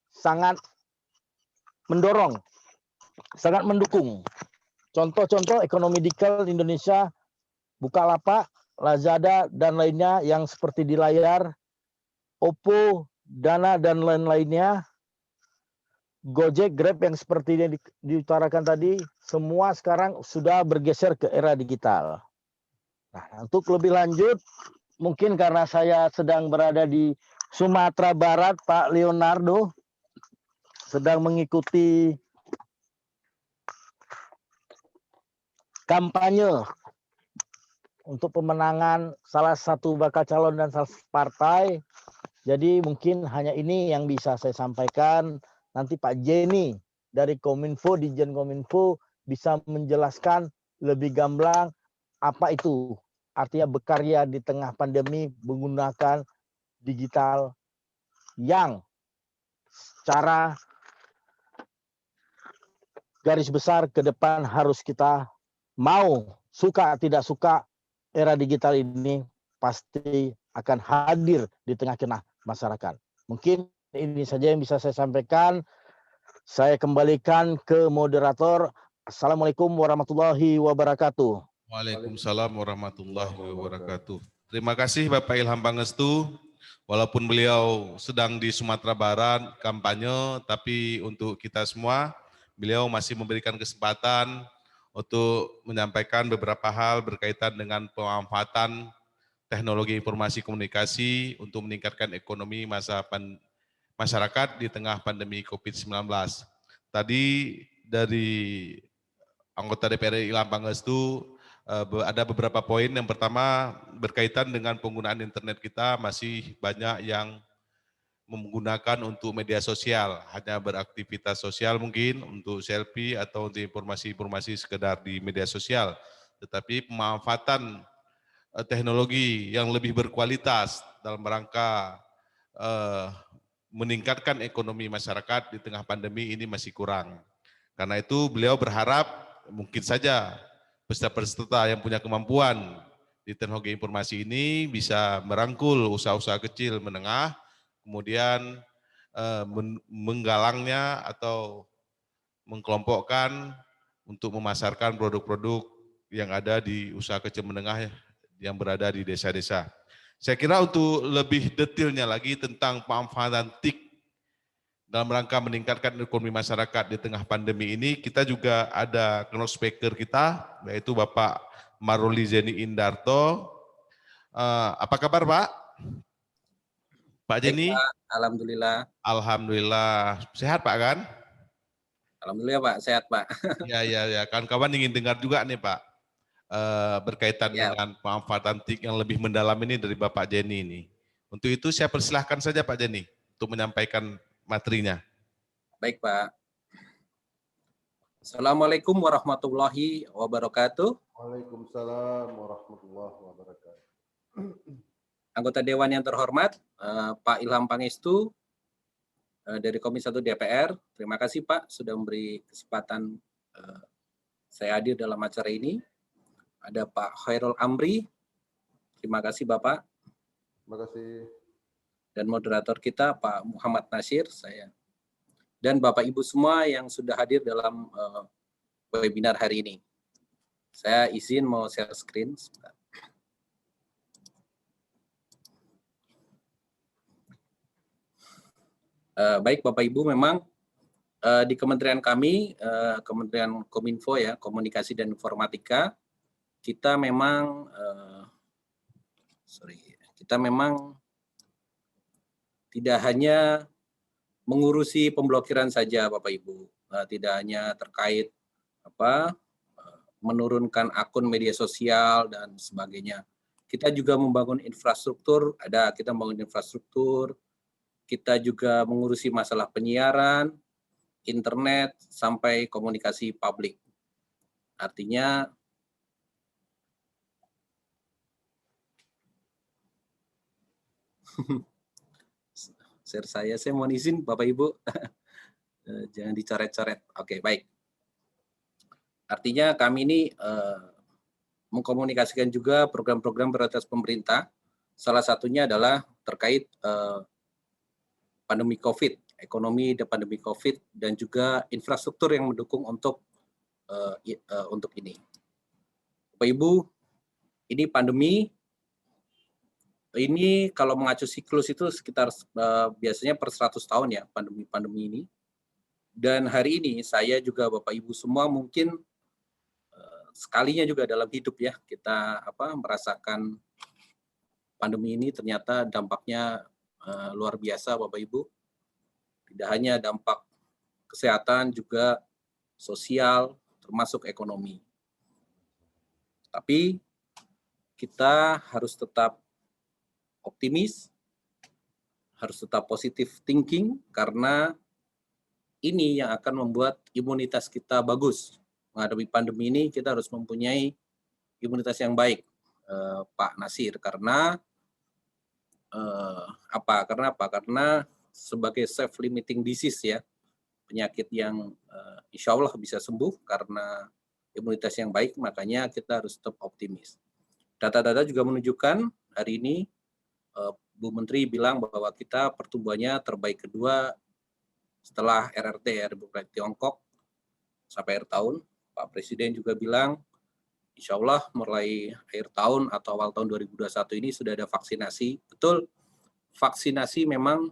sangat mendorong, sangat mendukung. Contoh-contoh ekonomi digital Indonesia, Bukalapak, Lazada, dan lainnya yang seperti di layar, Oppo, Dana, dan lain-lainnya, Gojek, Grab yang seperti yang diutarakan tadi, semua sekarang sudah bergeser ke era digital. Nah, untuk lebih lanjut, mungkin karena saya sedang berada di Sumatera Barat, Pak Leonardo sedang mengikuti kampanye untuk pemenangan salah satu bakal calon dan salah satu partai. Jadi mungkin hanya ini yang bisa saya sampaikan. Nanti Pak Jenny dari Kominfo, Dijen Kominfo bisa menjelaskan lebih gamblang apa itu artinya bekerja di tengah pandemi menggunakan digital yang secara garis besar ke depan harus kita mau suka tidak suka era digital ini pasti akan hadir di tengah-tengah masyarakat. Mungkin ini saja yang bisa saya sampaikan. Saya kembalikan ke moderator. Assalamualaikum warahmatullahi wabarakatuh. Waalaikumsalam warahmatullahi wabarakatuh. Terima kasih Bapak Ilham Pangestu. Walaupun beliau sedang di Sumatera Barat kampanye, tapi untuk kita semua, beliau masih memberikan kesempatan untuk menyampaikan beberapa hal berkaitan dengan pemanfaatan teknologi informasi komunikasi untuk meningkatkan ekonomi masyarakat di tengah pandemi COVID-19. Tadi dari anggota DPR Ilham Pangestu ada beberapa poin. Yang pertama berkaitan dengan penggunaan internet kita masih banyak yang menggunakan untuk media sosial, hanya beraktivitas sosial mungkin untuk selfie atau untuk informasi-informasi sekedar di media sosial. Tetapi pemanfaatan teknologi yang lebih berkualitas dalam rangka meningkatkan ekonomi masyarakat di tengah pandemi ini masih kurang. Karena itu beliau berharap mungkin saja peserta-peserta yang punya kemampuan di teknologi informasi ini bisa merangkul usaha-usaha kecil menengah, kemudian menggalangnya atau mengkelompokkan untuk memasarkan produk-produk yang ada di usaha kecil menengah yang berada di desa-desa. Saya kira untuk lebih detailnya lagi tentang pemanfaatan TIK dalam rangka meningkatkan ekonomi masyarakat di tengah pandemi ini, kita juga ada keynote speaker kita, yaitu Bapak Maruli Zeni Indarto. Apa kabar Pak? Pak Baik, Jeni? Pak. Alhamdulillah. Alhamdulillah. Sehat Pak kan? Alhamdulillah Pak, sehat Pak. Ya. Kawan-kawan ingin dengar juga nih Pak, berkaitan Ya, dengan pemanfaatan TIK yang lebih mendalam ini dari Bapak Jeni ini. Untuk itu saya persilahkan saja Pak Jeni untuk menyampaikan materinya. baik Pak. Assalamualaikum warahmatullahi wabarakatuh. Waalaikumsalam warahmatullahi wabarakatuh. Anggota Dewan yang terhormat, Pak Ilham Pangestu dari Komisi 1 DPR. Terima kasih Pak sudah memberi kesempatan saya hadir dalam acara ini. Ada Pak Khairul Amri. Terima kasih Bapak. Terima kasih. Dan moderator kita Pak Muhammad Nasir, saya. Dan Bapak Ibu semua yang sudah hadir dalam webinar hari ini. Saya izin mau share screen sebentar. Baik Bapak Ibu, memang di kementerian kami, Kementerian Kominfo ya, Komunikasi dan Informatika, kita memang tidak hanya mengurusi pemblokiran saja Bapak Ibu, tidak hanya terkait menurunkan akun media sosial dan sebagainya. Kita juga membangun infrastruktur, kita membangun infrastruktur, kita juga mengurusi masalah penyiaran, internet, sampai komunikasi publik. Artinya share saya mohon izin Bapak Ibu. Jangan dicoret-coret. Oke, baik. Artinya kami ini mengkomunikasikan juga program-program prioritas pemerintah. Salah satunya adalah terkait pandemi COVID, ekonomi dan pandemi COVID, dan juga infrastruktur yang mendukung untuk ini. Bapak Ibu, ini pandemi, ini kalau mengacu siklus itu sekitar biasanya per 100 tahun ya pandemi ini. Dan hari ini saya juga Bapak Ibu semua mungkin sekalinya juga dalam hidup ya kita merasakan pandemi ini, ternyata dampaknya luar biasa Bapak Ibu. Tidak hanya dampak kesehatan, juga sosial, termasuk ekonomi. Tapi kita harus tetap optimis, harus tetap positive thinking, karena ini yang akan membuat imunitas kita bagus. Menghadapi pandemi ini kita harus mempunyai imunitas yang baik, Pak Nasir, karena Karena sebagai self-limiting disease ya, penyakit yang insya Allah bisa sembuh karena imunitas yang baik, makanya kita harus tetap optimis. Data-data juga menunjukkan hari ini Bu Menteri bilang bahwa kita pertumbuhannya terbaik kedua setelah RRT, Republik Tiongkok, sampai akhir tahun. Pak Presiden juga bilang, insya Allah mulai akhir tahun atau awal tahun 2021 ini sudah ada vaksinasi. Betul, vaksinasi memang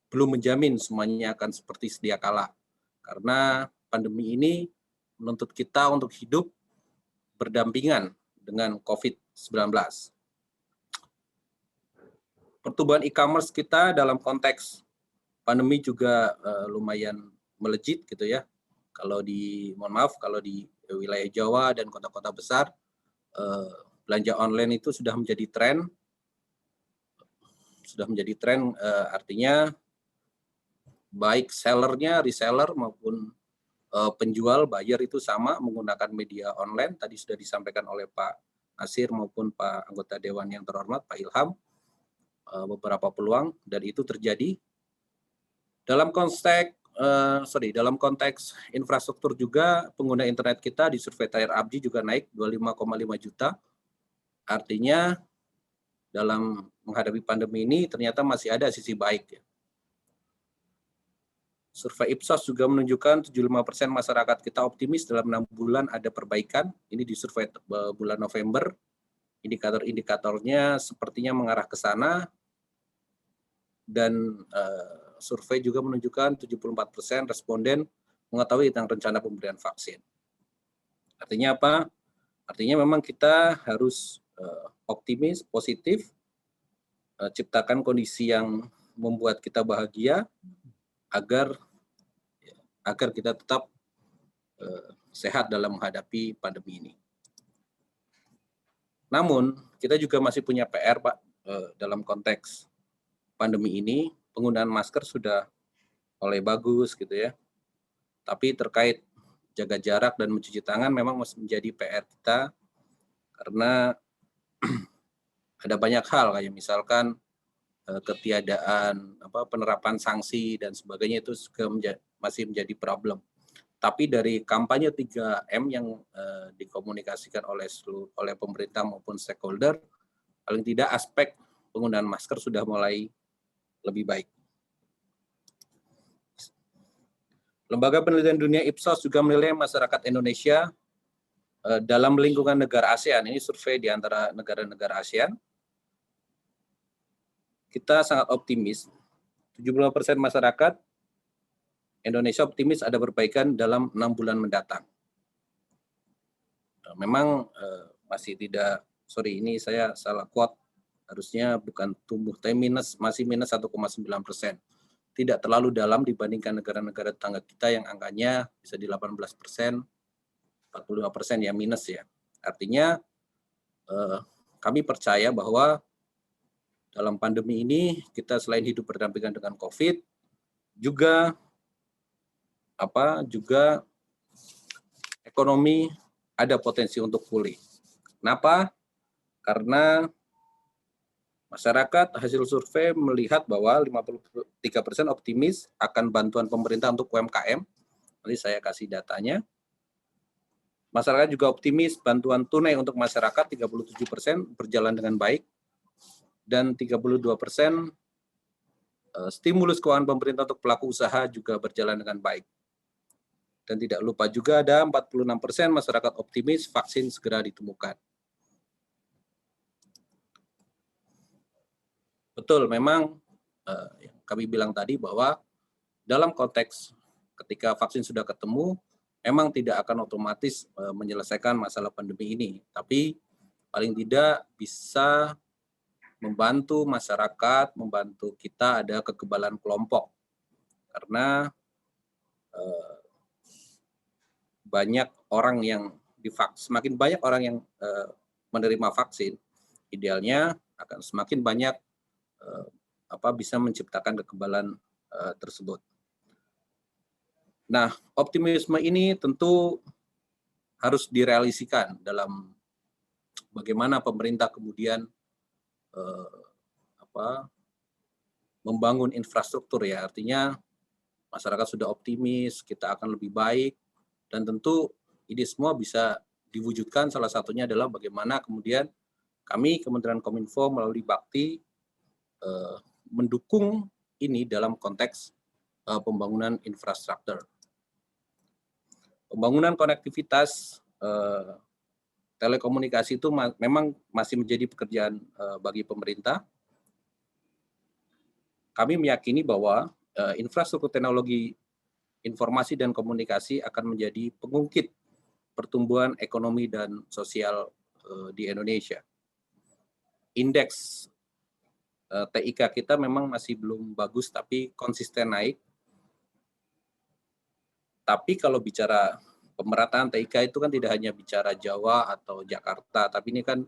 belum menjamin semuanya akan seperti sedia kala. Karena pandemi ini menuntut kita untuk hidup berdampingan dengan COVID-19. Pertumbuhan e-commerce kita dalam konteks pandemi juga lumayan melejit gitu ya. Kalau di wilayah Jawa dan kota-kota besar, belanja online itu sudah menjadi tren. Artinya baik sellernya, reseller maupun penjual, buyer itu sama menggunakan media online. Tadi sudah disampaikan oleh Pak Nasir maupun Pak anggota Dewan yang terhormat, Pak Ilham, beberapa peluang, dan itu terjadi. Dalam konteks infrastruktur juga, pengguna internet kita di survei terakhir ABDI juga naik 25,5 juta. Artinya dalam menghadapi pandemi ini ternyata masih ada sisi baik ya. Survei Ipsos juga menunjukkan 75% masyarakat kita optimis dalam 6 bulan ada perbaikan. Ini di survei bulan November. Indikator-indikatornya sepertinya mengarah ke sana. Dan survei juga menunjukkan 74% responden mengetahui tentang rencana pemberian vaksin. Artinya apa? Artinya memang kita harus optimis, positif, ciptakan kondisi yang membuat kita bahagia agar kita tetap sehat dalam menghadapi pandemi ini. Namun, kita juga masih punya PR, Pak, dalam konteks pandemi ini. Penggunaan masker sudah mulai bagus gitu ya. Tapi terkait jaga jarak dan mencuci tangan memang masih menjadi PR kita, karena ada banyak hal kayak misalkan ketiadaan penerapan sanksi dan sebagainya, itu juga masih menjadi problem. Tapi dari kampanye 3M yang dikomunikasikan oleh pemerintah maupun stakeholder, paling tidak aspek penggunaan masker sudah mulai lebih baik. Lembaga Penelitian Dunia Ipsos juga menilai masyarakat Indonesia dalam lingkungan negara ASEAN, ini survei di antara negara-negara ASEAN, kita sangat optimis. 75% masyarakat Indonesia optimis ada perbaikan dalam 6 bulan mendatang. Memang masih tidak, sorry ini saya salah quote, harusnya bukan tumbuh, tapi masih minus 1,9%. Tidak terlalu dalam dibandingkan negara-negara tetangga kita yang angkanya bisa di 18%, 45% ya minus ya. Artinya kami percaya bahwa dalam pandemi ini kita selain hidup berdampingan dengan COVID, juga ekonomi ada potensi untuk pulih. Kenapa? Karena masyarakat hasil survei melihat bahwa 53% optimis akan bantuan pemerintah untuk UMKM. Nanti saya kasih datanya. Masyarakat juga optimis bantuan tunai untuk masyarakat 37% berjalan dengan baik. Dan 32% stimulus keuangan pemerintah untuk pelaku usaha juga berjalan dengan baik. Dan tidak lupa juga ada 46% masyarakat optimis vaksin segera ditemukan. Betul, memang yang kami bilang tadi bahwa dalam konteks ketika vaksin sudah ketemu, memang tidak akan otomatis menyelesaikan masalah pandemi ini. Tapi paling tidak bisa membantu masyarakat, membantu kita ada kekebalan kelompok. Karena banyak orang yang semakin banyak orang yang menerima vaksin, idealnya akan semakin banyak bisa menciptakan kekebalan tersebut. Nah, optimisme ini tentu harus direalisasikan dalam bagaimana pemerintah kemudian membangun infrastruktur ya, artinya masyarakat sudah optimis, kita akan lebih baik, dan tentu ini semua bisa diwujudkan salah satunya adalah bagaimana kemudian kami Kementerian Kominfo melalui Bakti mendukung ini dalam konteks pembangunan infrastruktur. Pembangunan konektivitas telekomunikasi itu memang masih menjadi pekerjaan bagi pemerintah. Kami meyakini bahwa infrastruktur teknologi informasi dan komunikasi akan menjadi pengungkit pertumbuhan ekonomi dan sosial di Indonesia. Indeks TIK kita memang masih belum bagus, tapi konsisten naik. Tapi kalau bicara pemerataan TIK itu kan tidak hanya bicara Jawa atau Jakarta, tapi ini kan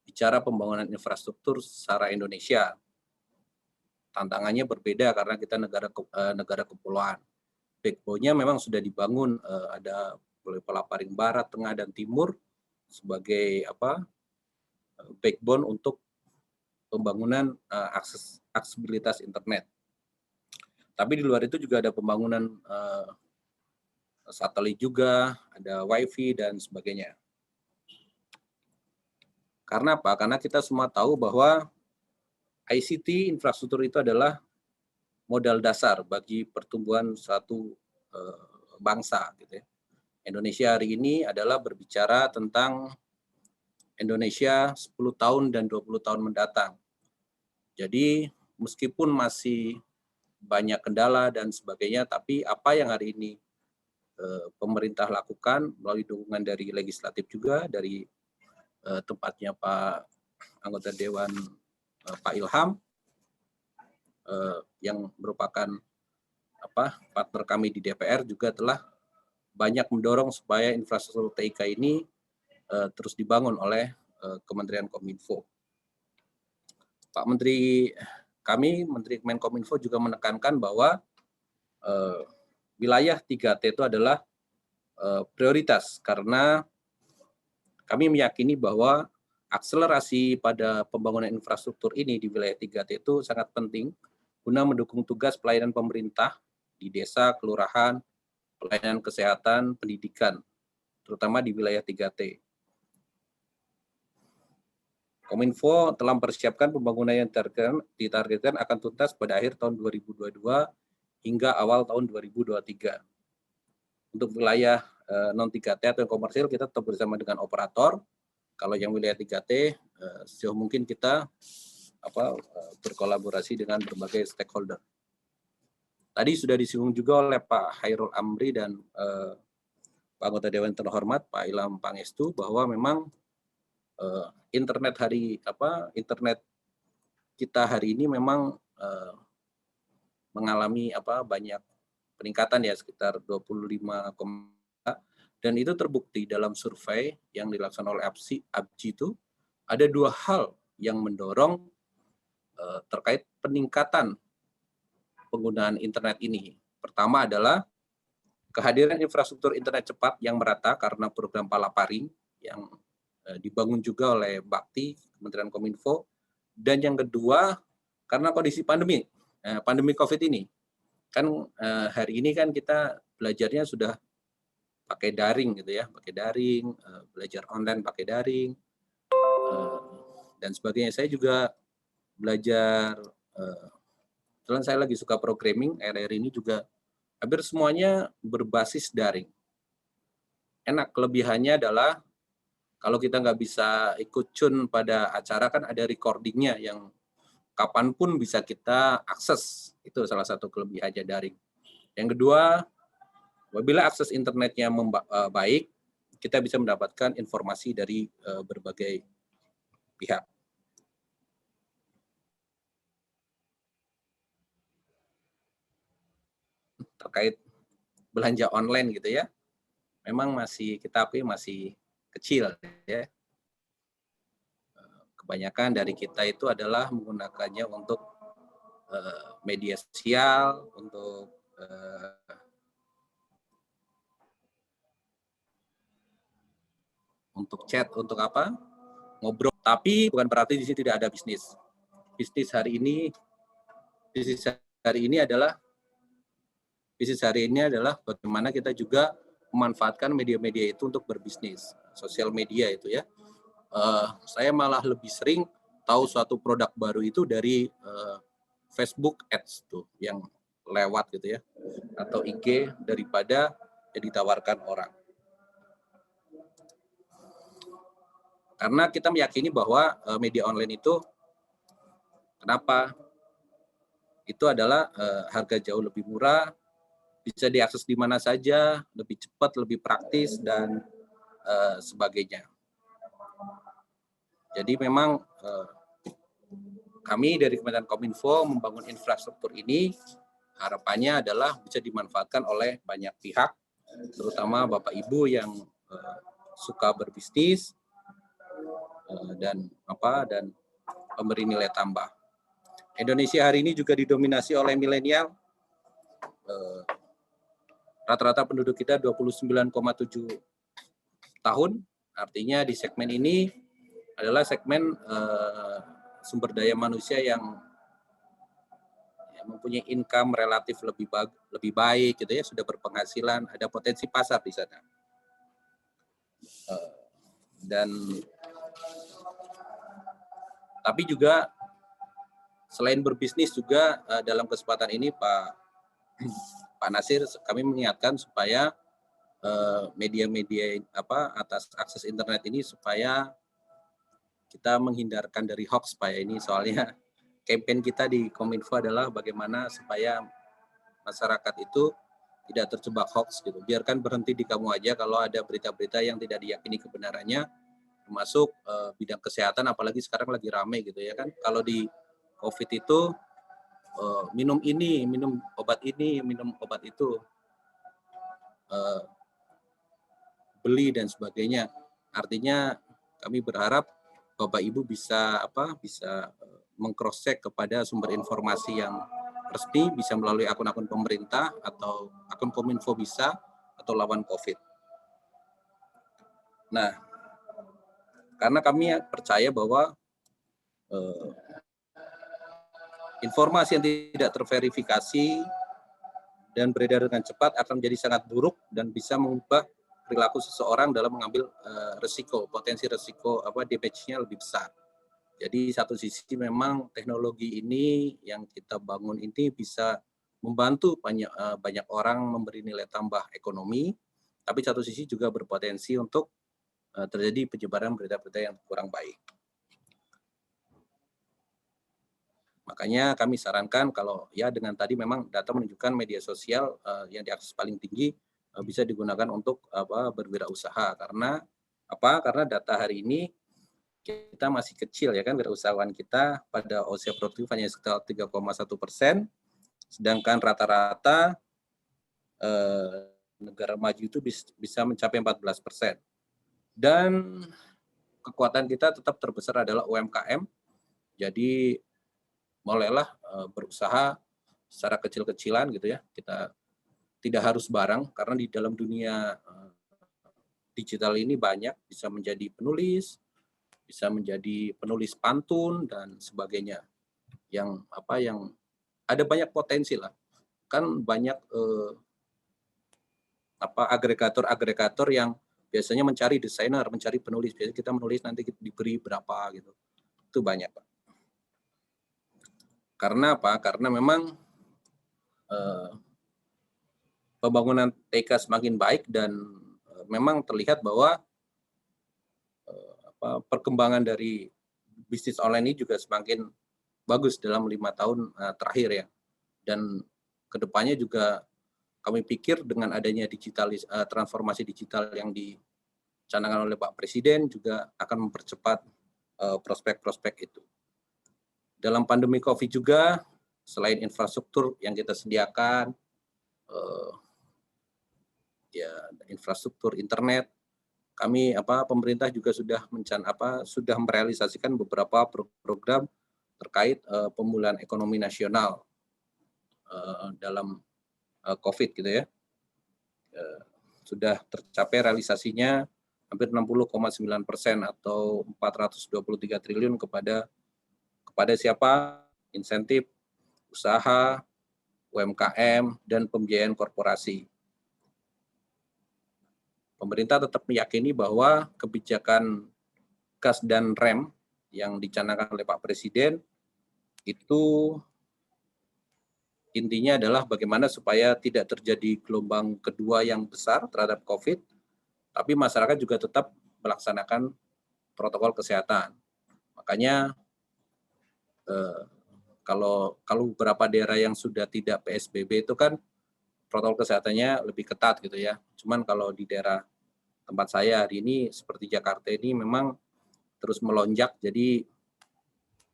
bicara pembangunan infrastruktur secara Indonesia. Tantangannya berbeda karena kita negara kepulauan. Backbone-nya memang sudah dibangun, ada oleh Palaparing Barat, Tengah, dan Timur sebagai backbone untuk pembangunan aksesibilitas internet. Tapi di luar itu juga ada pembangunan satelit juga, ada wifi dan sebagainya. Karena apa? Karena kita semua tahu bahwa ICT infrastruktur itu adalah modal dasar bagi pertumbuhan suatu bangsa gitu ya. Indonesia hari ini adalah berbicara tentang Indonesia 10 tahun dan 20 tahun mendatang. Jadi meskipun masih banyak kendala dan sebagainya, tapi apa yang hari ini pemerintah lakukan melalui dukungan dari legislatif juga, dari tempatnya Pak anggota Dewan Pak Ilham, yang merupakan partner kami di DPR juga telah banyak mendorong supaya infrastruktur TIK ini terus dibangun oleh Kementerian Kominfo. Pak Menteri kami, Menteri Kemenkominfo juga menekankan bahwa wilayah 3T itu adalah prioritas karena kami meyakini bahwa akselerasi pada pembangunan infrastruktur ini di wilayah 3T itu sangat penting guna mendukung tugas pelayanan pemerintah di desa, kelurahan, pelayanan kesehatan, pendidikan, terutama di wilayah 3T. Kominfo telah mempersiapkan pembangunan yang ditargetkan akan tuntas pada akhir tahun 2022 hingga awal tahun 2023. Untuk wilayah non-3T atau yang komersil kita tetap bersama dengan operator. Kalau yang wilayah 3T sejauh mungkin kita berkolaborasi dengan berbagai stakeholder. Tadi sudah disinggung juga oleh Pak Khairul Amri dan Pak anggota Dewan terhormat Pak Ilham Pangestu bahwa memang internet kita hari ini memang mengalami banyak peningkatan ya, sekitar 25, dan itu terbukti dalam survei yang dilaksanakan oleh ABGI itu ada dua hal yang mendorong terkait peningkatan penggunaan internet ini. Pertama adalah kehadiran infrastruktur internet cepat yang merata karena program Palaparing yang dibangun juga oleh Bakti, Kementerian Kominfo, dan yang kedua karena kondisi pandemi COVID ini. Kan hari ini kan kita belajarnya sudah pakai daring gitu ya, belajar online pakai daring, dan sebagainya. Saya juga belajar, kebetulan saya lagi suka programming, akhir-akhir ini juga hampir semuanya berbasis daring. Enak, kelebihannya adalah kalau kita nggak bisa ikut tune pada acara kan ada recordingnya yang kapanpun bisa kita akses. Itu salah satu kelebihannya daring. Yang kedua, apabila akses internetnya baik, kita bisa mendapatkan informasi dari berbagai pihak. Terkait belanja online gitu ya, memang kita akui masih kecil ya. Kebanyakan dari kita itu adalah menggunakannya untuk media sosial, untuk chat, untuk ngobrol. Tapi bukan berarti di sini tidak ada bisnis. Bisnis hari ini adalah bagaimana kita juga memanfaatkan media-media itu untuk berbisnis. Sosial media itu ya. Saya malah lebih sering tahu suatu produk baru itu dari Facebook Ads tuh yang lewat gitu ya, atau IG daripada yang ditawarkan orang. Karena kita meyakini bahwa media online itu kenapa? Itu adalah harga jauh lebih murah, bisa diakses di mana saja, lebih cepat, lebih praktis dan sebagainya. Jadi memang kami dari Kementerian Kominfo membangun infrastruktur ini harapannya adalah bisa dimanfaatkan oleh banyak pihak, terutama Bapak Ibu yang suka berbisnis dan memberi nilai tambah. Indonesia hari ini juga didominasi oleh milenial. Rata-rata penduduk kita 29,7 tahun, artinya di segmen ini adalah segmen sumber daya manusia yang mempunyai income relatif lebih baik gitu ya, sudah berpenghasilan, ada potensi pasar di sana. Tapi juga Selain berbisnis juga dalam kesempatan ini Pak Nasir, kami mengingatkan supaya media-media atas akses internet ini supaya kita menghindarkan dari hoax, supaya ini soalnya campaign kita di Kominfo adalah bagaimana supaya masyarakat itu tidak terjebak hoax gitu. Biarkan berhenti di kamu aja kalau ada berita-berita yang tidak diyakini kebenarannya, termasuk bidang kesehatan, apalagi sekarang lagi rame gitu ya kan. Kalau di COVID itu minum ini, minum obat ini, minum obat itu, beli dan sebagainya. Artinya kami berharap Bapak Ibu bisa meng-cross check kepada sumber informasi yang resmi, bisa melalui akun-akun pemerintah atau akun Kominfo bisa, atau lawan COVID. Nah, karena kami percaya bahwa informasi yang tidak terverifikasi dan beredar dengan cepat akan menjadi sangat buruk dan bisa mengubah perilaku seseorang dalam mengambil potensi resiko damage-nya lebih besar. Jadi satu sisi memang teknologi ini yang kita bangun ini bisa membantu banyak orang memberi nilai tambah ekonomi, tapi satu sisi juga berpotensi untuk terjadi penyebaran berita-berita yang kurang baik. Makanya kami sarankan kalau ya dengan tadi memang data menunjukkan media sosial yang diakses paling tinggi bisa digunakan untuk berwirausaha, karena Karena data hari ini kita masih kecil ya kan, wirausahawan kita pada usia produktif hanya sekitar 3,1%, sedangkan rata-rata negara maju itu bisa mencapai 14%. Dan kekuatan kita tetap terbesar adalah UMKM. Jadi mulailah berusaha secara kecil-kecilan gitu ya. Kita tidak harus barang, karena di dalam dunia digital ini banyak, bisa menjadi penulis, bisa menjadi penulis pantun dan sebagainya. Yang ada banyak potensi lah. Kan banyak agregator yang biasanya mencari desainer, mencari penulis. Biasanya kita menulis nanti diberi berapa gitu. Itu banyak, Pak. Karena Karena memang pembangunan TK semakin baik dan memang terlihat bahwa perkembangan dari bisnis online ini juga semakin bagus dalam 5 tahun terakhir ya. Dan kedepannya juga kami pikir dengan adanya transformasi digital yang dicanangkan oleh Pak Presiden juga akan mempercepat prospek-prospek itu. Dalam pandemi COVID juga, selain infrastruktur yang kita sediakan, infrastruktur internet, kami pemerintah juga sudah sudah merealisasikan beberapa program terkait pemulihan ekonomi nasional dalam COVID gitu ya. Sudah tercapai realisasinya hampir 60,9% atau 423 triliun kepada siapa? Insentif usaha, UMKM, dan pembiayaan korporasi. Pemerintah tetap meyakini bahwa kebijakan gas dan rem yang dicanangkan oleh Pak Presiden itu intinya adalah bagaimana supaya tidak terjadi gelombang kedua yang besar terhadap COVID, tapi masyarakat juga tetap melaksanakan protokol kesehatan. Makanya kalau beberapa daerah yang sudah tidak PSBB itu kan protokol kesehatannya lebih ketat gitu ya. Cuman kalau di daerah tempat saya hari ini seperti Jakarta ini memang terus melonjak, jadi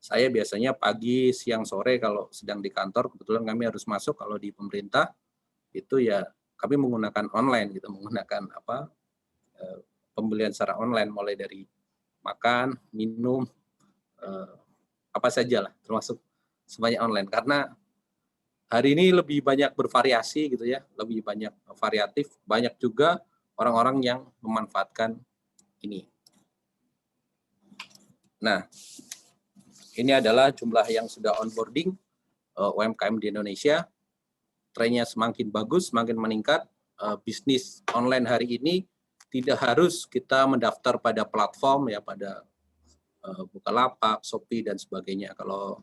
saya biasanya pagi, siang, sore kalau sedang di kantor, kebetulan kami harus masuk, kalau di pemerintah itu ya kami menggunakan online gitu, menggunakan pembelian secara online, mulai dari makan, minum, apa saja lah, termasuk semuanya online, karena hari ini lebih banyak bervariasi gitu ya, lebih banyak variatif, banyak juga orang-orang yang memanfaatkan ini. Nah, ini adalah jumlah yang sudah onboarding UMKM di Indonesia. Trennya semakin bagus, semakin meningkat. Bisnis online hari ini tidak harus kita mendaftar pada platform ya, pada Bukalapak, Shopee dan sebagainya. Kalau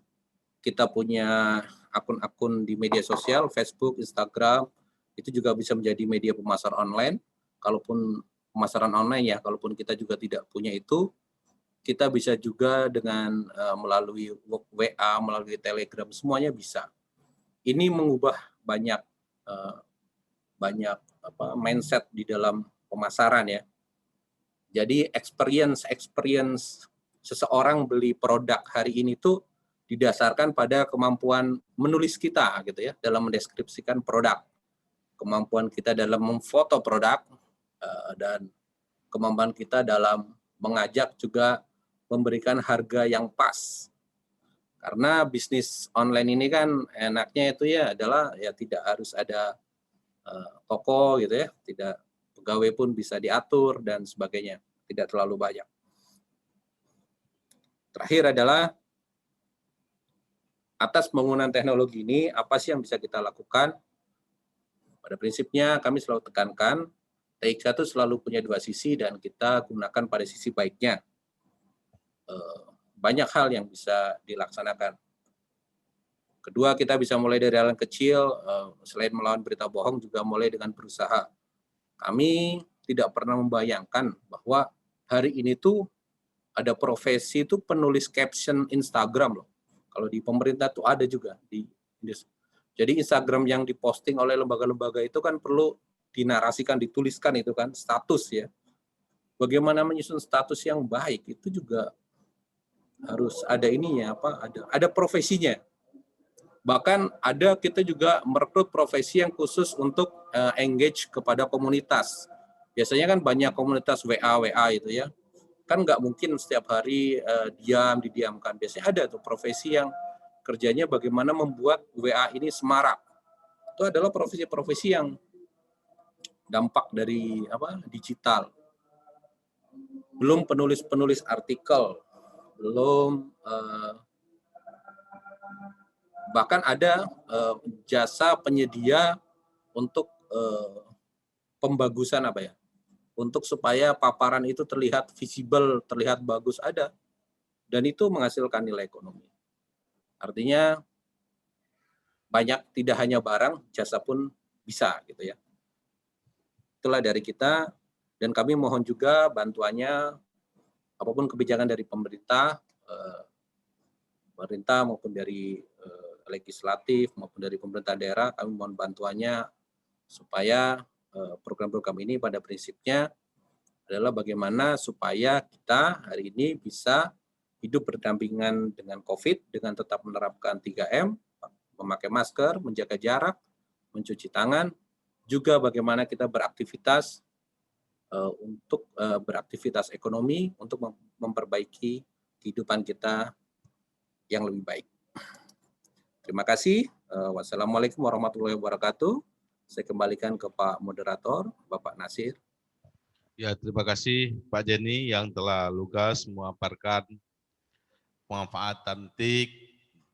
kita punya akun-akun di media sosial, Facebook, Instagram, itu juga bisa menjadi media pemasaran online. Kalaupun pemasaran online ya, kalaupun kita juga tidak punya itu, kita bisa juga dengan melalui WA, melalui Telegram, semuanya bisa. Ini mengubah banyak mindset di dalam pemasaran ya. Jadi experience seseorang beli produk hari ini tuh didasarkan pada kemampuan menulis kita gitu ya dalam mendeskripsikan produk, kemampuan kita dalam memfoto produk, dan kemampuan kita dalam mengajak juga memberikan harga yang pas. Karena bisnis online ini kan enaknya itu ya adalah ya tidak harus ada toko gitu ya, tidak pegawai pun bisa diatur dan sebagainya, tidak terlalu banyak. Terakhir adalah atas penggunaan teknologi ini apa sih yang bisa kita lakukan? Pada prinsipnya kami selalu tekankan TIK itu selalu punya dua sisi dan kita gunakan pada sisi baiknya. Banyak hal yang bisa dilaksanakan. Kedua, kita bisa mulai dari hal yang kecil, selain melawan berita bohong, juga mulai dengan berusaha. Kami tidak pernah membayangkan bahwa hari ini tuh ada profesi itu penulis caption Instagram loh. Kalau di pemerintah tuh ada juga. Jadi Instagram yang diposting oleh lembaga-lembaga itu kan perlu dinarasikan, dituliskan itu kan, status ya. Bagaimana menyusun status yang baik, itu juga harus ada ininya, ada profesinya. Bahkan ada kita juga merekrut profesi yang khusus untuk engage kepada komunitas. Biasanya kan banyak komunitas WA itu ya. Kan nggak mungkin setiap hari didiamkan. Biasanya ada tuh profesi yang kerjanya bagaimana membuat WA ini semarak. Itu adalah profesi-profesi yang dampak dari digital. Belum penulis-penulis artikel, belum bahkan ada jasa penyedia untuk pembagusan untuk supaya paparan itu terlihat visible, terlihat bagus ada, dan itu menghasilkan nilai ekonomi. Artinya banyak, tidak hanya barang, jasa pun bisa gitu ya. Itulah dari kita, dan kami mohon juga bantuannya apapun kebijakan dari pemerintah maupun dari legislatif maupun dari pemerintah daerah, kami mohon bantuannya supaya program-program ini pada prinsipnya adalah bagaimana supaya kita hari ini bisa hidup berdampingan dengan COVID dengan tetap menerapkan 3M, memakai masker, menjaga jarak, mencuci tangan, juga bagaimana kita beraktivitas untuk beraktivitas ekonomi untuk memperbaiki kehidupan kita yang lebih baik. Terima kasih. Wassalamualaikum warahmatullahi wabarakatuh. Saya kembalikan ke Pak Moderator, Bapak Nasir. Ya, terima kasih Pak Jenny yang telah lugas memaparkan pemanfaatan TIK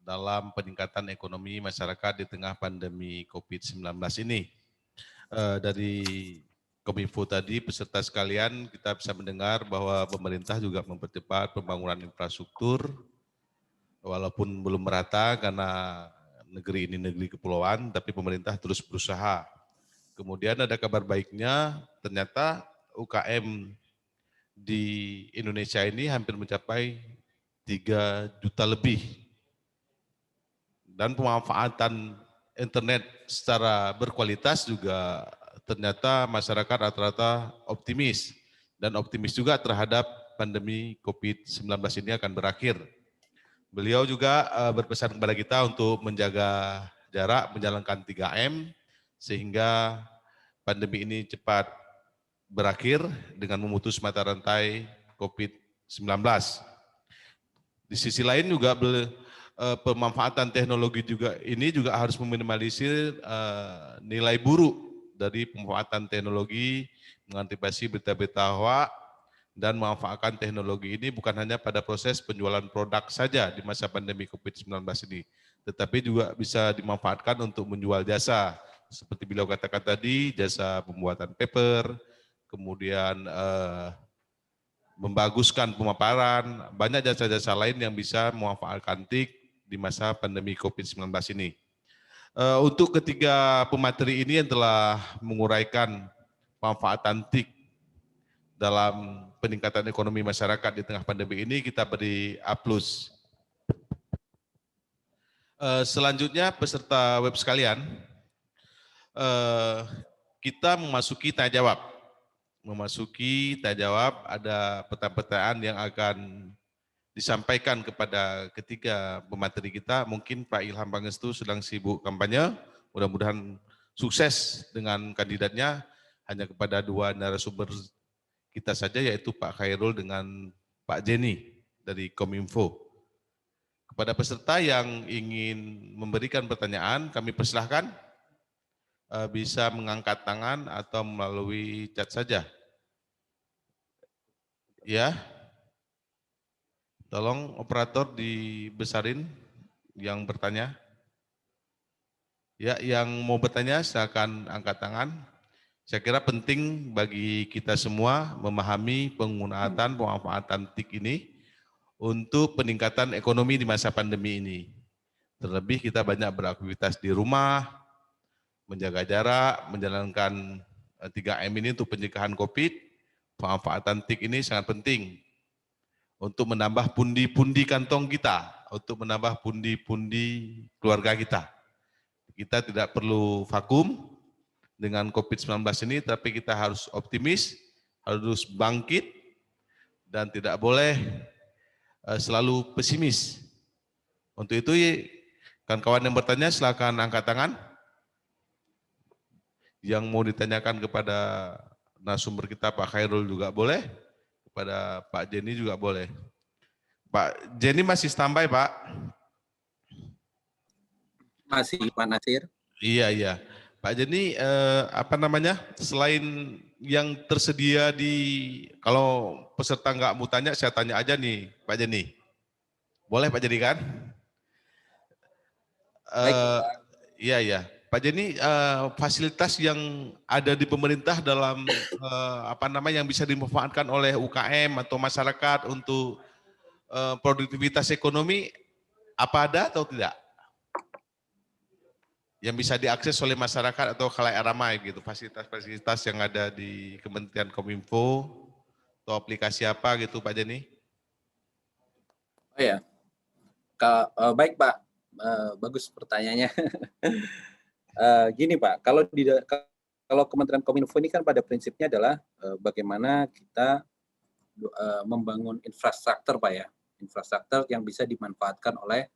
dalam peningkatan ekonomi masyarakat di tengah pandemi COVID-19 ini. Dari Kominfo tadi, peserta sekalian, kita bisa mendengar bahwa pemerintah juga mempercepat pembangunan infrastruktur, walaupun belum merata karena negeri ini negeri kepulauan, tapi pemerintah terus berusaha. Kemudian ada kabar baiknya, ternyata UKM di Indonesia ini hampir mencapai 3 juta lebih. Dan pemanfaatan internet secara berkualitas juga ternyata masyarakat rata-rata optimis. Dan optimis juga terhadap pandemi COVID-19 ini akan berakhir. Beliau juga berpesan kepada kita untuk menjaga jarak, menjalankan 3M, sehingga pandemi ini cepat berakhir dengan memutus mata rantai COVID-19. Di sisi lain juga pemanfaatan teknologi ini juga harus meminimalisir nilai buruk dari pemanfaatan teknologi, mengantisipasi berita-berita hoax, dan memanfaatkan teknologi ini bukan hanya pada proses penjualan produk saja di masa pandemi COVID-19 ini, tetapi juga bisa dimanfaatkan untuk menjual jasa. Seperti beliau katakan tadi, jasa pembuatan paper, kemudian membaguskan pemaparan, banyak jasa-jasa lain yang bisa memanfaatkan TIK di masa pandemi COVID-19 ini. Untuk ketiga pemateri ini yang telah menguraikan manfaatan TIK dalam peningkatan ekonomi masyarakat di tengah pandemi ini, kita beri A+. Selanjutnya peserta web sekalian, kita memasuki tanya jawab. Ada pertanyaan yang akan disampaikan kepada ketiga pemateri kita. Mungkin Pak Ilham Pangestu sedang sibuk kampanye, mudah-mudahan sukses dengan kandidatnya. Hanya kepada dua narasumber kita saja, yaitu Pak Khairul dengan Pak Jenny dari Kominfo. Kepada peserta yang ingin memberikan pertanyaan, kami persilahkan bisa mengangkat tangan atau melalui chat saja. Ya, tolong operator dibesarin yang bertanya. Ya, yang mau bertanya silakan angkat tangan. Saya kira penting bagi kita semua memahami penggunaan pemanfaatan TIK ini untuk peningkatan ekonomi di masa pandemi ini. Terlebih kita banyak beraktivitas di rumah, menjaga jarak, menjalankan 3M ini untuk pencegahan COVID. Pemanfaatan TIK ini sangat penting untuk menambah pundi-pundi kantong kita, untuk menambah pundi-pundi keluarga kita. Kita tidak perlu vakum dengan COVID-19 ini, tapi kita harus optimis, harus bangkit, dan tidak boleh selalu pesimis. Untuk itu, kawan-kawan yang bertanya silakan angkat tangan. Yang mau ditanyakan kepada narasumber kita Pak Khairul juga boleh, kepada Pak Jenny juga boleh. Pak Jenny masih standby, Pak? Masih, Pak Nasir. Iya. Pak Jenny, selain yang tersedia kalau peserta nggak mau tanya, saya tanya aja nih, Pak Jenny. Boleh Pak Jenny kan? Iya. Pak Jenny, fasilitas yang ada di pemerintah dalam yang bisa dimanfaatkan oleh UKM atau masyarakat untuk produktivitas ekonomi, apa ada atau tidak? Yang bisa diakses oleh masyarakat atau khalayak ramai gitu, fasilitas-fasilitas yang ada di Kementerian Kominfo atau aplikasi apa gitu Pak Jenny? Oh ya, baik Pak, bagus pertanyaannya. Gini Pak, kalau Kementerian Kominfo ini kan pada prinsipnya adalah bagaimana kita membangun infrastruktur Pak ya, infrastruktur yang bisa dimanfaatkan oleh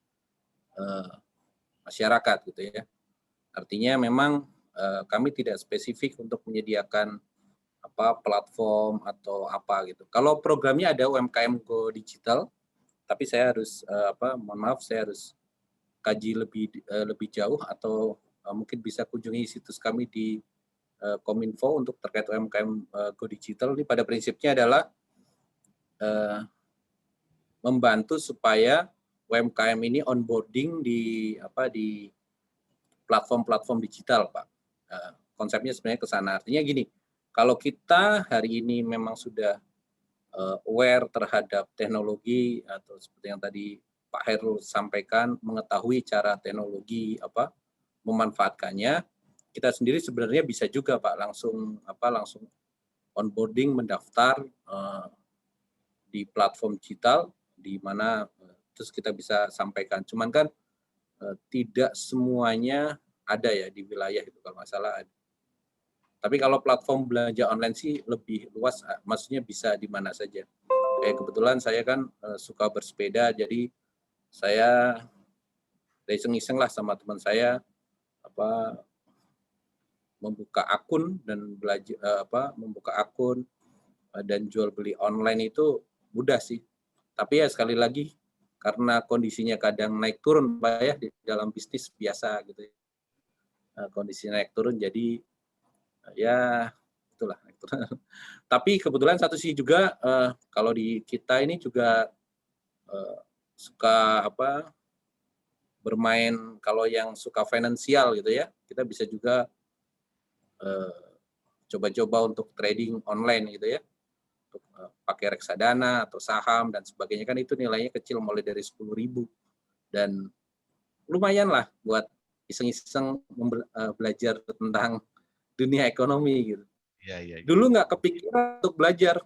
masyarakat gitu ya. Artinya memang kami tidak spesifik untuk menyediakan platform atau apa gitu. Kalau programnya ada UMKM Go Digital, tapi saya harus saya harus kaji lebih jauh atau mungkin bisa kunjungi situs kami di Kominfo untuk terkait UMKM Go Digital. Ini pada prinsipnya adalah membantu supaya UMKM ini onboarding di platform-platform digital, Pak. Konsepnya sebenarnya ke sana. Artinya gini, kalau kita hari ini memang sudah aware terhadap teknologi atau seperti yang tadi Pak Khairul sampaikan, mengetahui cara teknologi memanfaatkannya, kita sendiri sebenarnya bisa juga Pak langsung onboarding, mendaftar di platform digital di mana terus kita bisa sampaikan. Cuman kan tidak semuanya ada ya di wilayah itu kalau nggak salah ada. Tapi kalau platform belanja online sih lebih luas, maksudnya bisa di mana saja. Kayak kebetulan saya kan suka bersepeda, jadi saya iseng-iseng lah sama teman saya membuka akun dan membuka akun dan jual beli online itu mudah sih. Tapi ya sekali lagi karena kondisinya kadang naik turun Pak ya di dalam bisnis biasa gitu. Kondisi naik turun jadi ya itulah naik turun. Tapi kebetulan satu sih juga kalau di kita ini juga suka bermain, kalau yang suka finansial gitu ya, kita bisa juga coba-coba untuk trading online gitu ya. Pakai reksadana atau saham dan sebagainya kan itu nilainya kecil mulai dari 10.000 dan lumayan lah buat iseng-iseng belajar tentang dunia ekonomi gitu. Iya, iya. Dulu nggak kepikiran untuk belajar,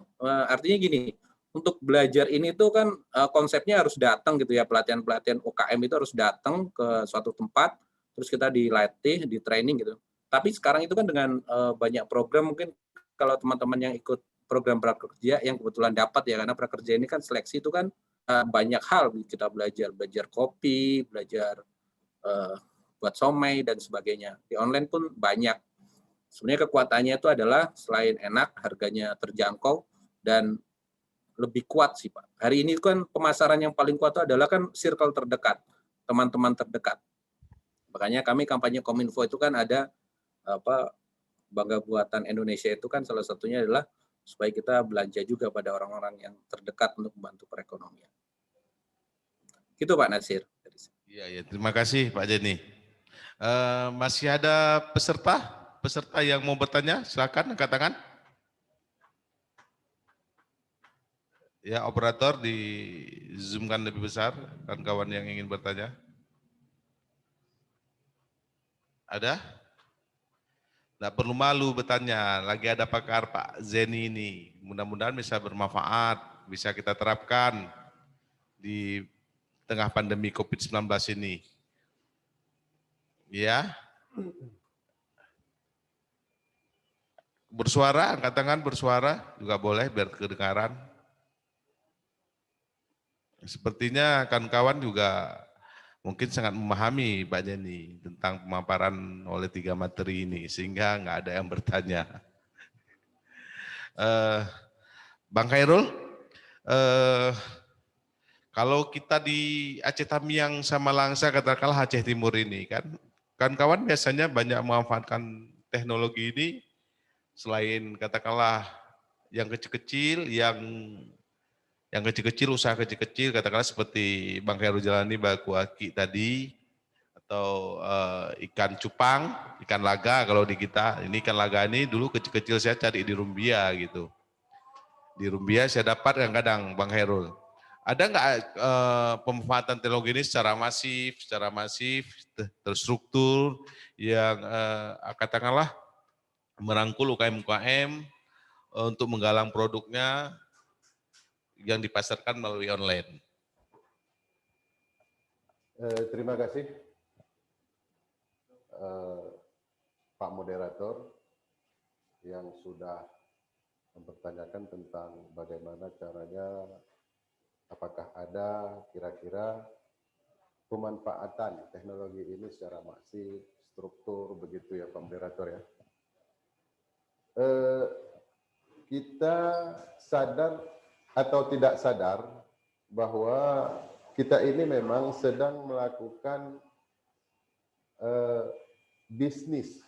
artinya gini, untuk belajar ini tuh kan konsepnya harus datang gitu ya, pelatihan-pelatihan UKM itu harus datang ke suatu tempat, terus kita dilatih, di training gitu. Tapi sekarang itu kan dengan banyak program, mungkin kalau teman-teman yang ikut program prakerja yang kebetulan dapat ya, karena prakerja ini kan seleksi itu kan banyak hal kita belajar kopi, belajar buat somai dan sebagainya. Di online pun banyak. Sebenarnya kekuatannya itu adalah selain enak, harganya terjangkau dan lebih kuat sih Pak. Hari ini kan pemasaran yang paling kuat itu adalah kan circle terdekat, teman-teman terdekat. Makanya kami kampanye Kominfo itu kan ada Bangga Buatan Indonesia itu kan salah satunya adalah supaya kita belanja juga pada orang-orang yang terdekat untuk membantu perekonomian. Gitu Pak Nasir. Iya, ya. Terima kasih Pak Jenny. Masih ada peserta yang mau bertanya? Silakan angkat tangan. Ya, operator di zoom-kan lebih besar, kawan-kawan yang ingin bertanya. Ada? Nggak perlu malu bertanya, lagi ada pakar Pak Zeni ini. Mudah-mudahan bisa bermanfaat, bisa kita terapkan di tengah pandemi COVID-19 ini. Ya. Bersuara, angkat tangan bersuara juga boleh biar kedengaran. Sepertinya kawan-kawan juga mungkin sangat memahami Pak Jenny tentang pemaparan oleh 3 materi ini, sehingga nggak ada yang bertanya. Bang Khairul, kalau kita di Aceh Tamiang sama Langsa, katakanlah Aceh Timur ini kan, kawan-kawan biasanya banyak memanfaatkan teknologi ini, selain katakanlah yang kecil-kecil, yang kecil-kecil, usaha kecil-kecil, katakanlah seperti Bang Khairul Jalani, Baku Aki tadi, atau ikan cupang, ikan laga kalau di kita. Ini ikan laga ini dulu kecil-kecil saya cari di Rumbia gitu. Di Rumbia saya dapat kadang-kadang Bang Khairul. Ada nggak pemanfaatan teknologi ini secara masif, terstruktur, yang katakanlah merangkul UKM-UKM untuk menggalang produknya yang dipasarkan melalui online? Terima kasih Pak Moderator yang sudah mempertanyakan tentang bagaimana caranya, apakah ada kira-kira pemanfaatan teknologi ini secara masif, struktur, begitu ya Pak Moderator ya. Kita sadar atau tidak sadar bahwa kita ini memang sedang melakukan bisnis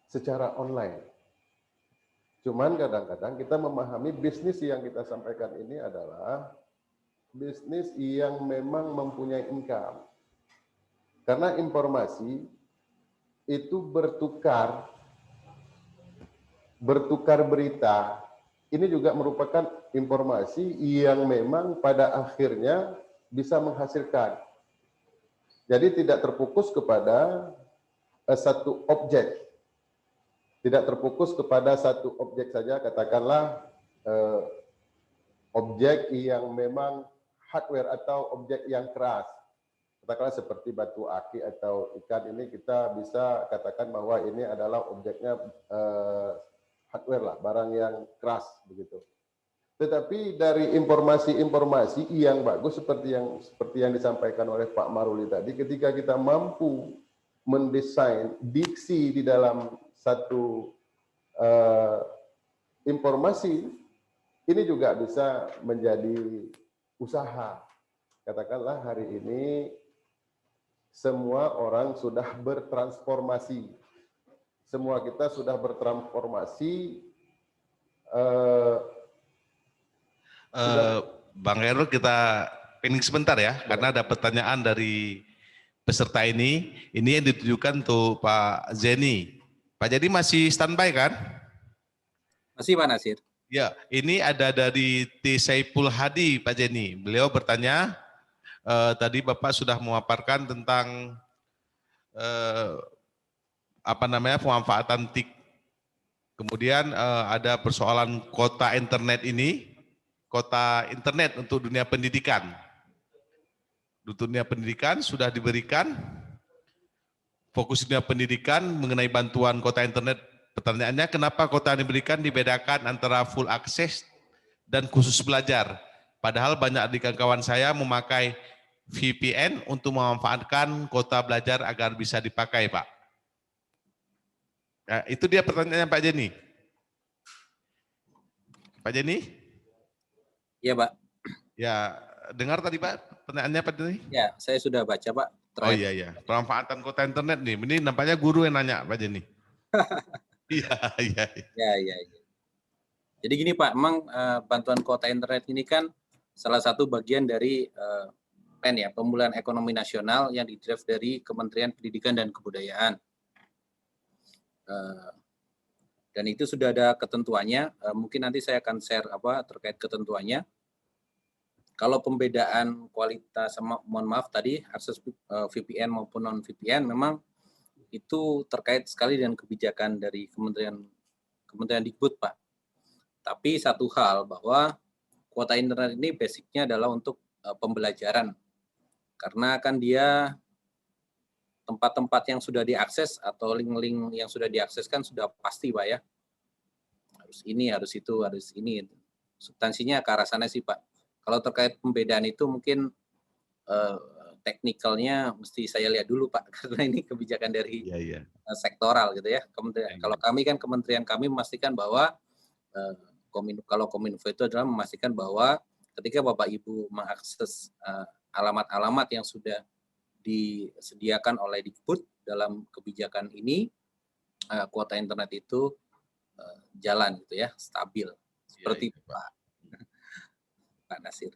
secara online. Cuman kadang-kadang kita memahami bisnis yang kita sampaikan ini adalah bisnis yang memang mempunyai income. Karena informasi itu bertukar berita, ini juga merupakan informasi yang memang pada akhirnya bisa menghasilkan. Jadi tidak terfokus kepada satu objek. Tidak terfokus kepada satu objek saja, katakanlah objek yang memang hardware atau objek yang keras. Katakanlah seperti batu aki atau ikan, ini kita bisa katakan bahwa ini adalah objeknya hardware lah, barang yang keras begitu. Tetapi dari informasi-informasi yang bagus seperti yang disampaikan oleh Pak Maruli tadi, ketika kita mampu mendesain diksi di dalam satu informasi, ini juga bisa menjadi usaha. Katakanlah hari ini semua orang sudah bertransformasi. Semua kita sudah bertransformasi. Bang Khairul, kita pending sebentar ya, karena ada pertanyaan dari peserta ini. Ini yang ditujukan untuk Pak Zeni. Pak Zeni masih standby kan? Masih Pak Nasir. Ya, ini ada dari T. Saipul Hadi, Pak Zeni. Beliau bertanya, Tadi Bapak sudah memaparkan tentang pemanfaatan TIK. Kemudian ada persoalan kota internet ini, kota internet untuk dunia pendidikan. Dunia pendidikan sudah diberikan fokus dunia pendidikan mengenai bantuan kota internet. Pertanyaannya, kenapa kota yang diberikan dibedakan antara full akses dan khusus belajar? Padahal banyak adik kawan saya memakai VPN untuk memanfaatkan kota belajar agar bisa dipakai, Pak. Nah, itu dia pertanyaannya Pak Jenny. Pak Jenny? Ya, Pak. Ya, dengar tadi Pak pertanyaannya Pak Jenny? Ya, saya sudah baca, Pak. Oh iya. Pemanfaatan kota internet nih. Ini nampaknya guru yang nanya Pak Jenny. Iya. Ya. Jadi gini Pak, memang bantuan kuota internet ini kan salah satu bagian dari plan ya, pemulihan ekonomi nasional yang di-drive dari Kementerian Pendidikan dan Kebudayaan. Dan itu sudah ada ketentuannya, mungkin nanti saya akan share terkait ketentuannya. Kalau pembedaan kualitas, mohon maaf tadi, akses VPN maupun non-VPN memang itu terkait sekali dengan kebijakan dari Kementerian Dikbud, Pak. Tapi satu hal bahwa kuota internet ini basicnya adalah untuk pembelajaran. Karena kan dia tempat-tempat yang sudah diakses atau link-link yang sudah diakses kan sudah pasti, Pak ya. Harus ini, harus itu, harus ini. Substansinya ke arah sana sih, Pak. Kalau terkait pembedaan itu mungkin teknikalnya mesti saya lihat dulu Pak, karena ini kebijakan dari sektoral gitu ya. Kalau kami kan kementerian kami memastikan bahwa kalau Kominfo itu adalah memastikan bahwa ketika Bapak Ibu mengakses alamat-alamat yang sudah disediakan oleh Dikbud dalam kebijakan ini, kuota internet itu jalan gitu ya, stabil. Seperti itu, Pak Nasir.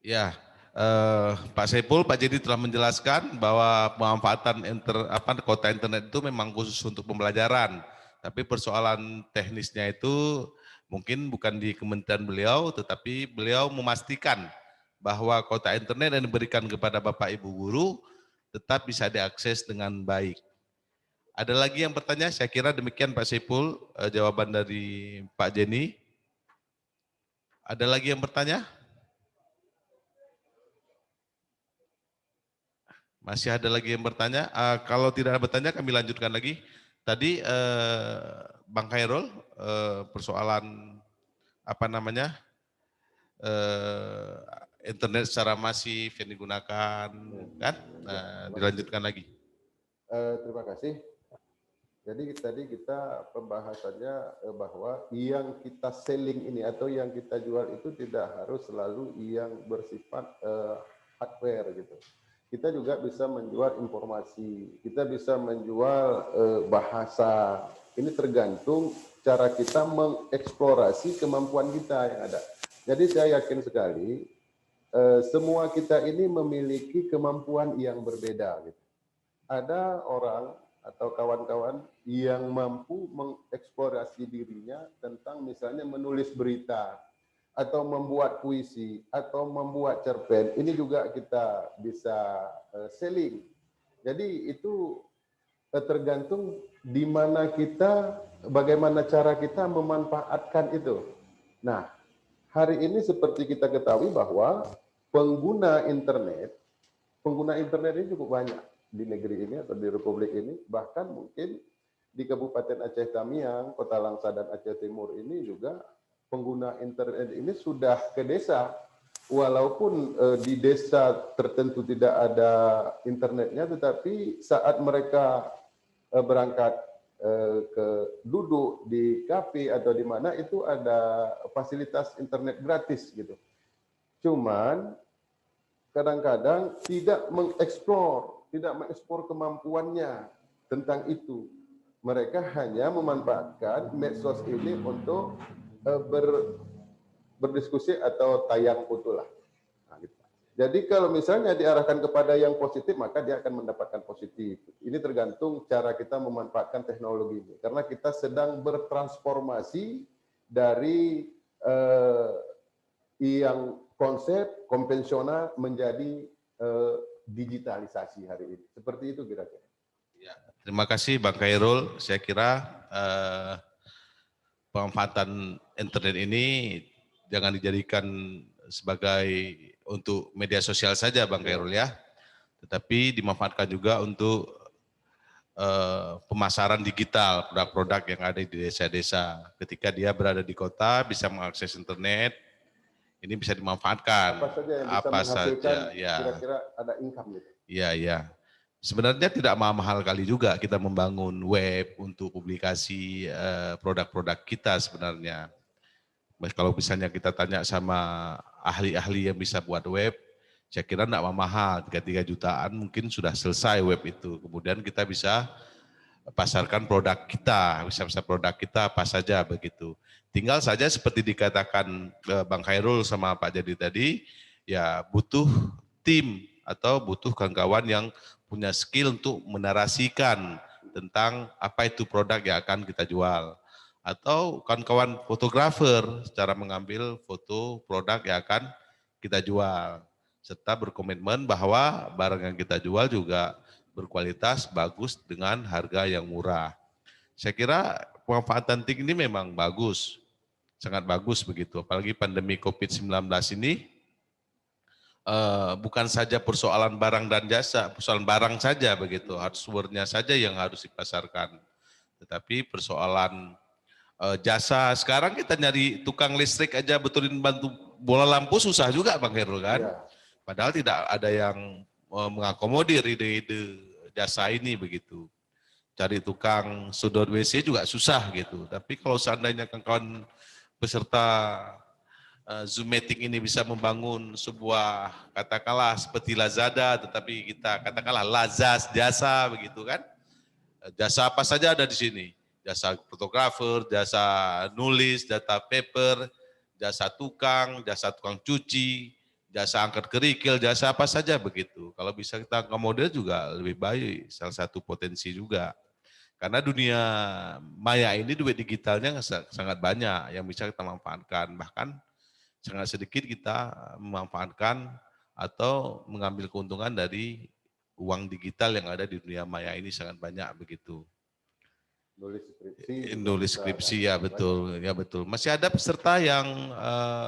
Ya, Pak Saiful, Pak Jenny telah menjelaskan bahwa pemanfaatan kota internet itu memang khusus untuk pembelajaran. Tapi persoalan teknisnya itu mungkin bukan di kementerian beliau, tetapi beliau memastikan bahwa kota internet yang diberikan kepada Bapak Ibu guru tetap bisa diakses dengan baik. Ada lagi yang bertanya? Saya kira demikian Pak Saiful, jawaban dari Pak Jenny. Ada lagi yang bertanya? Masih ada lagi yang bertanya? Kalau tidak ada bertanya kami lanjutkan lagi. Tadi Bang Khairul, persoalan internet secara masif yang digunakan, kan? Dilanjutkan lagi. Terima kasih. Jadi tadi kita pembahasannya bahwa yang kita selling ini atau yang kita jual itu tidak harus selalu yang bersifat hardware gitu. Kita juga bisa menjual informasi, kita bisa menjual bahasa. Ini tergantung cara kita mengeksplorasi kemampuan kita yang ada. Jadi saya yakin sekali semua kita ini memiliki kemampuan yang berbeda. Gitu. Ada orang atau kawan-kawan yang mampu mengeksplorasi dirinya tentang misalnya menulis berita, atau membuat puisi, atau membuat cerpen, ini juga kita bisa selling. Jadi itu tergantung di mana kita, bagaimana cara kita memanfaatkan itu. Nah, hari ini seperti kita ketahui bahwa pengguna internet ini cukup banyak di negeri ini atau di Republik ini, bahkan mungkin di Kabupaten Aceh Tamiang, Kota Langsa dan Aceh Timur ini juga pengguna internet ini sudah ke desa, walaupun di desa tertentu tidak ada internetnya, tetapi saat mereka berangkat ke duduk di kafe atau di mana itu ada fasilitas internet gratis gitu. Cuman kadang-kadang tidak mengeksplor kemampuannya tentang itu. Mereka hanya memanfaatkan medsos ini untuk berdiskusi atau tayang foto lah. Nah, gitu. Jadi kalau misalnya diarahkan kepada yang positif, maka dia akan mendapatkan positif. Ini tergantung cara kita memanfaatkan teknologi ini. Karena kita sedang bertransformasi dari eh, yang konsep konvensional menjadi digitalisasi hari ini. Seperti itu kira-kira. Ya, terima kasih Bang Khairul. Saya kira pemanfaatan internet ini jangan dijadikan sebagai untuk media sosial saja Bang Khairul ya, tetapi dimanfaatkan juga untuk pemasaran digital produk-produk yang ada di desa-desa. Ketika dia berada di kota bisa mengakses internet, ini bisa dimanfaatkan. Apa saja yang bisa Apa menghasilkan saja, ya. kira-kira ada income gitu. Iya, iya. Sebenarnya tidak mahal kali juga kita membangun web untuk publikasi produk-produk kita sebenarnya. Kalau misalnya kita tanya sama ahli-ahli yang bisa buat web, saya kira tidak mahal, 3 jutaan mungkin sudah selesai web itu. Kemudian kita bisa pasarkan produk kita, bisa produk kita apa saja begitu. Tinggal saja seperti dikatakan Bang Khairul sama Pak Jadi tadi, ya butuh tim atau butuh kawan-kawan yang punya skill untuk menarasikan tentang apa itu produk yang akan kita jual. Atau kawan-kawan fotografer cara mengambil foto produk yang akan kita jual. Serta berkomitmen bahwa barang yang kita jual juga berkualitas, bagus dengan harga yang murah. Saya kira pemanfaatan TIK ini memang bagus, sangat bagus begitu. Apalagi pandemi COVID-19 ini bukan saja persoalan barang dan jasa, persoalan barang saja begitu, hardware-nya saja yang harus dipasarkan. Tetapi persoalan jasa, sekarang kita nyari tukang listrik aja betulin bantu bola lampu susah juga Bang Herul kan. Ya. Padahal tidak ada yang mengakomodir ide-ide jasa ini begitu. Cari tukang sudut WC juga susah gitu. Tapi kalau seandainya kawan-kawan peserta Zoom meeting ini bisa membangun sebuah katakanlah seperti Lazada, tetapi kita katakanlah Lazas jasa begitu kan. Jasa apa saja ada di sini. Jasa fotografer, jasa nulis, data paper, jasa tukang cuci, jasa angkat kerikil, jasa apa saja begitu. Kalau bisa kita akomodir juga lebih baik, salah satu potensi juga. Karena dunia maya ini duit digitalnya sangat banyak yang bisa kita manfaatkan. Bahkan sangat sedikit kita memanfaatkan atau mengambil keuntungan dari uang digital yang ada di dunia maya ini sangat banyak begitu. Nulis skripsi ya betul, ya betul. Masih ada peserta yang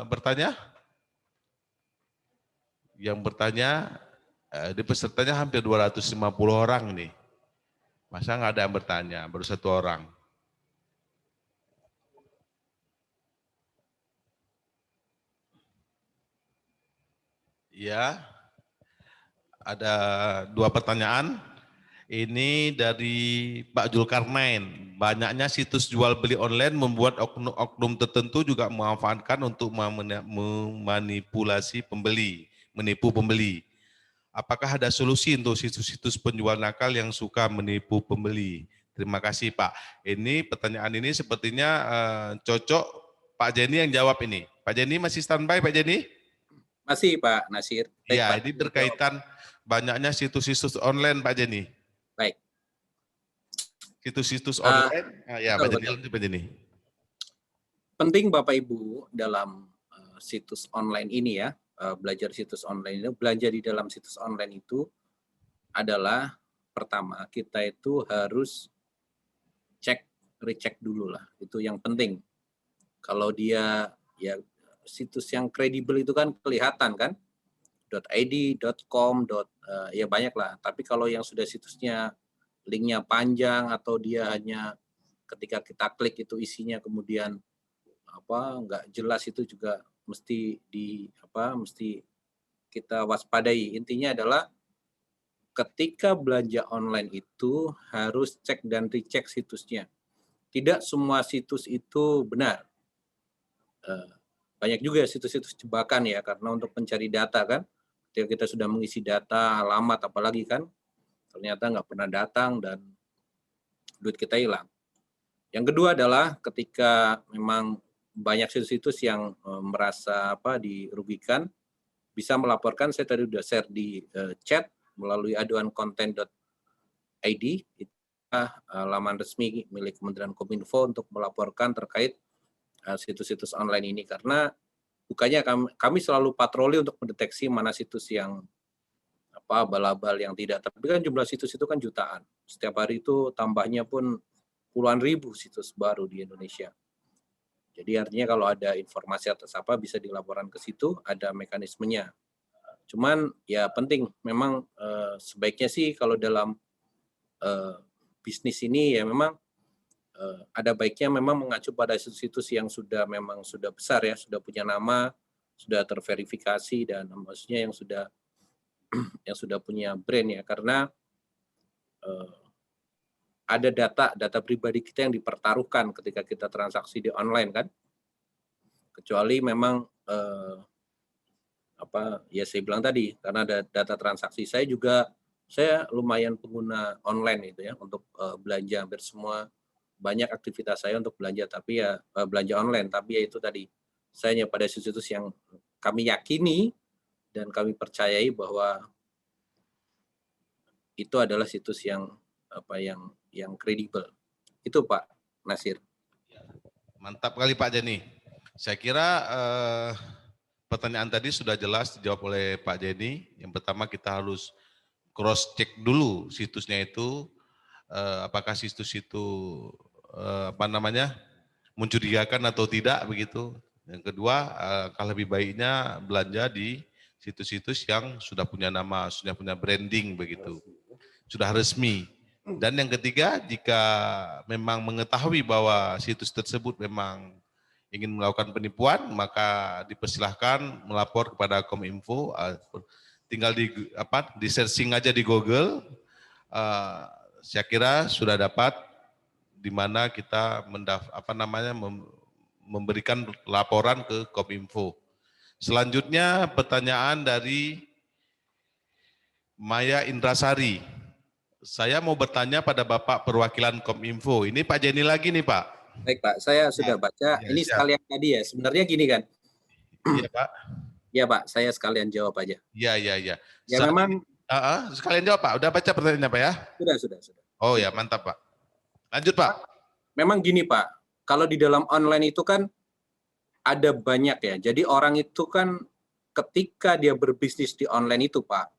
bertanya? Yang bertanya, di pesertanya hampir 250 orang nih. Masa nggak ada yang bertanya, baru 1 orang. Ya, ada 2 pertanyaan. Ini dari Pak Julkarnain. Banyaknya situs jual beli online membuat oknum tertentu juga memanfaatkan untuk memanipulasi pembeli, menipu pembeli. Apakah ada solusi untuk situs-situs penjual nakal yang suka menipu pembeli? Terima kasih Pak. Ini pertanyaan ini sepertinya cocok Pak Jenny yang jawab ini. Pak Jenny masih standby Pak Jenny? Masih Pak Nasir. Iya, ini berkaitan banyaknya situs-situs online Pak Jenny. Baik. Situs-situs online, ya Pak Jenny. Penting Bapak Ibu dalam situs online ini ya, belajar situs online ini, belanja di dalam situs online itu adalah pertama kita itu harus recheck dulu lah, itu yang penting. Kalau dia ya situs yang kredibel itu kan kelihatan kan, .id, .com, ya banyak lah. Tapi kalau yang sudah situsnya linknya panjang atau dia hanya ketika kita klik itu isinya kemudian nggak jelas, itu juga mesti kita waspadai. Intinya adalah ketika belanja online itu harus cek dan recheck situsnya. Tidak semua situs itu benar. Banyak juga situs-situs jebakan ya, karena untuk mencari data kan, ketika kita sudah mengisi data, alamat apalagi kan, ternyata nggak pernah datang dan duit kita hilang. Yang kedua adalah ketika memang banyak situs-situs yang merasa dirugikan, bisa melaporkan. Saya tadi sudah share di chat melalui aduankonten.id, itu laman resmi milik Kementerian Kominfo untuk melaporkan terkait situs-situs online ini, karena bukannya kami selalu patroli untuk mendeteksi mana situs yang abal-abal yang tidak, tapi kan jumlah situs itu kan jutaan. Setiap hari itu tambahnya pun puluhan ribu situs baru di Indonesia. Jadi artinya kalau ada informasi atas apa bisa dilaporkan ke situ, ada mekanismenya. Cuman ya penting memang sebaiknya sih kalau dalam bisnis ini ya memang ada baiknya memang mengacu pada situs-situs yang memang sudah besar ya, sudah punya nama, sudah terverifikasi, dan maksudnya yang sudah punya brand ya, karena ada data pribadi kita yang dipertaruhkan ketika kita transaksi di online kan, kecuali memang ya saya bilang tadi, karena ada data transaksi. Saya lumayan pengguna online itu ya untuk belanja, hampir semua banyak aktivitas saya untuk belanja, tapi ya belanja online, tapi ya itu tadi, saya hanya pada situs-situs yang kami yakini dan kami percayai bahwa itu adalah situs yang kredibel. Itu Pak Nasir. Mantap kali Pak Jenny. Saya kira pertanyaan tadi sudah jelas dijawab oleh Pak Jenny. Yang pertama kita harus cross check dulu situsnya itu, apakah situs itu mencurigakan atau tidak begitu. Yang kedua, kalau lebih baiknya belanja di situs-situs yang sudah punya nama, sudah punya branding begitu, sudah resmi. Dan yang ketiga, jika memang mengetahui bahwa situs tersebut memang ingin melakukan penipuan, maka dipersilahkan melapor kepada Kominfo. Tinggal di searching aja di Google. Saya kira sudah dapat di mana kita memberikan laporan ke Kominfo. Selanjutnya pertanyaan dari Maya Indrasari. Saya mau bertanya pada Bapak perwakilan Kominfo. Ini Pak Jenny lagi nih Pak. Baik Pak, saya sudah baca. Ya, Ini siap. sekalian tadi ya, sebenarnya gini kan. Iya Pak. Ya Pak, saya sekalian jawab aja. Iya. Ya memang. Sekalian jawab Pak, udah baca pertanyaannya Pak ya? Sudah. Oh ya, mantap Pak. Lanjut Pak. Memang gini Pak, kalau di dalam online itu kan ada banyak ya. Jadi orang itu kan ketika dia berbisnis di online itu Pak,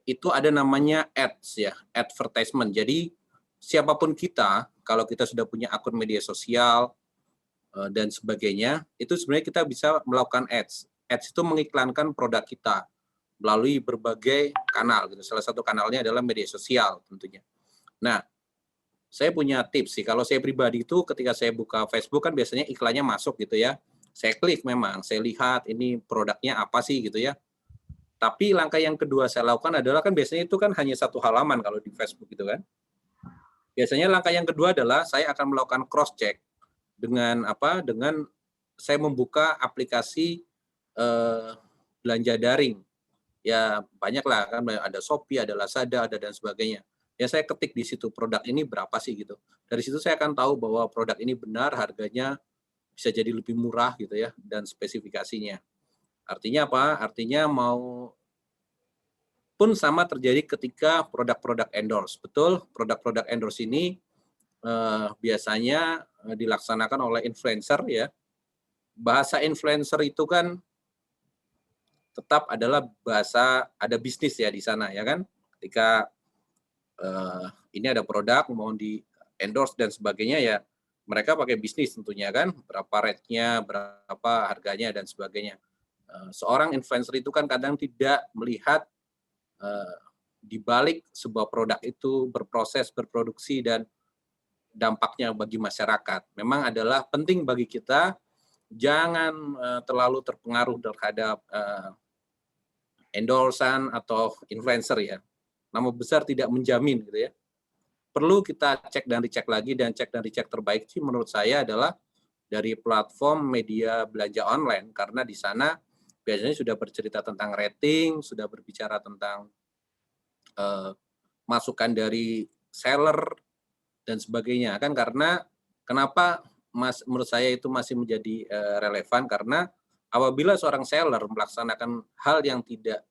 itu ada namanya ads ya, advertisement. Jadi siapapun kita, kalau kita sudah punya akun media sosial dan sebagainya, itu sebenarnya kita bisa melakukan ads. Ads itu mengiklankan produk kita melalui berbagai kanal gitu. Salah satu kanalnya adalah media sosial tentunya. Nah, saya punya tips sih. Kalau saya pribadi itu ketika saya buka Facebook kan biasanya iklannya masuk gitu ya. Saya klik memang, saya lihat ini produknya apa sih gitu ya. Tapi langkah yang kedua saya lakukan adalah kan biasanya itu kan hanya satu halaman kalau di Facebook gitu kan. Biasanya langkah yang kedua adalah saya akan melakukan cross check dengan dengan saya membuka aplikasi belanja daring. Ya banyak lah kan, ada Shopee, ada Lazada, ada dan sebagainya. Ya saya ketik di situ produk ini berapa sih gitu. Dari situ saya akan tahu bahwa produk ini benar, harganya bisa jadi lebih murah gitu ya, dan spesifikasinya. Artinya apa? Artinya pun sama terjadi ketika produk-produk endorse. Betul, produk-produk endorse ini biasanya dilaksanakan oleh influencer ya. Bahasa influencer itu kan tetap adalah bahasa, ada bisnis ya di sana ya kan. Ketika ini ada produk mau di endorse dan sebagainya ya, mereka pakai bisnis tentunya kan, berapa rate-nya, berapa harganya dan sebagainya. Seorang influencer itu kan kadang tidak melihat di balik sebuah produk itu berproses, berproduksi, dan dampaknya bagi masyarakat. Memang adalah penting bagi kita jangan terlalu terpengaruh terhadap endorsan atau influencer ya. Nama besar tidak menjamin gitu ya. Perlu kita cek dan dicek lagi, dan cek dan dicek terbaik sih menurut saya adalah dari platform media belanja online, karena di sana biasanya sudah bercerita tentang rating, sudah berbicara tentang masukan dari seller dan sebagainya kan. Karena kenapa menurut saya itu masih menjadi relevan, karena apabila seorang seller melaksanakan hal yang tidak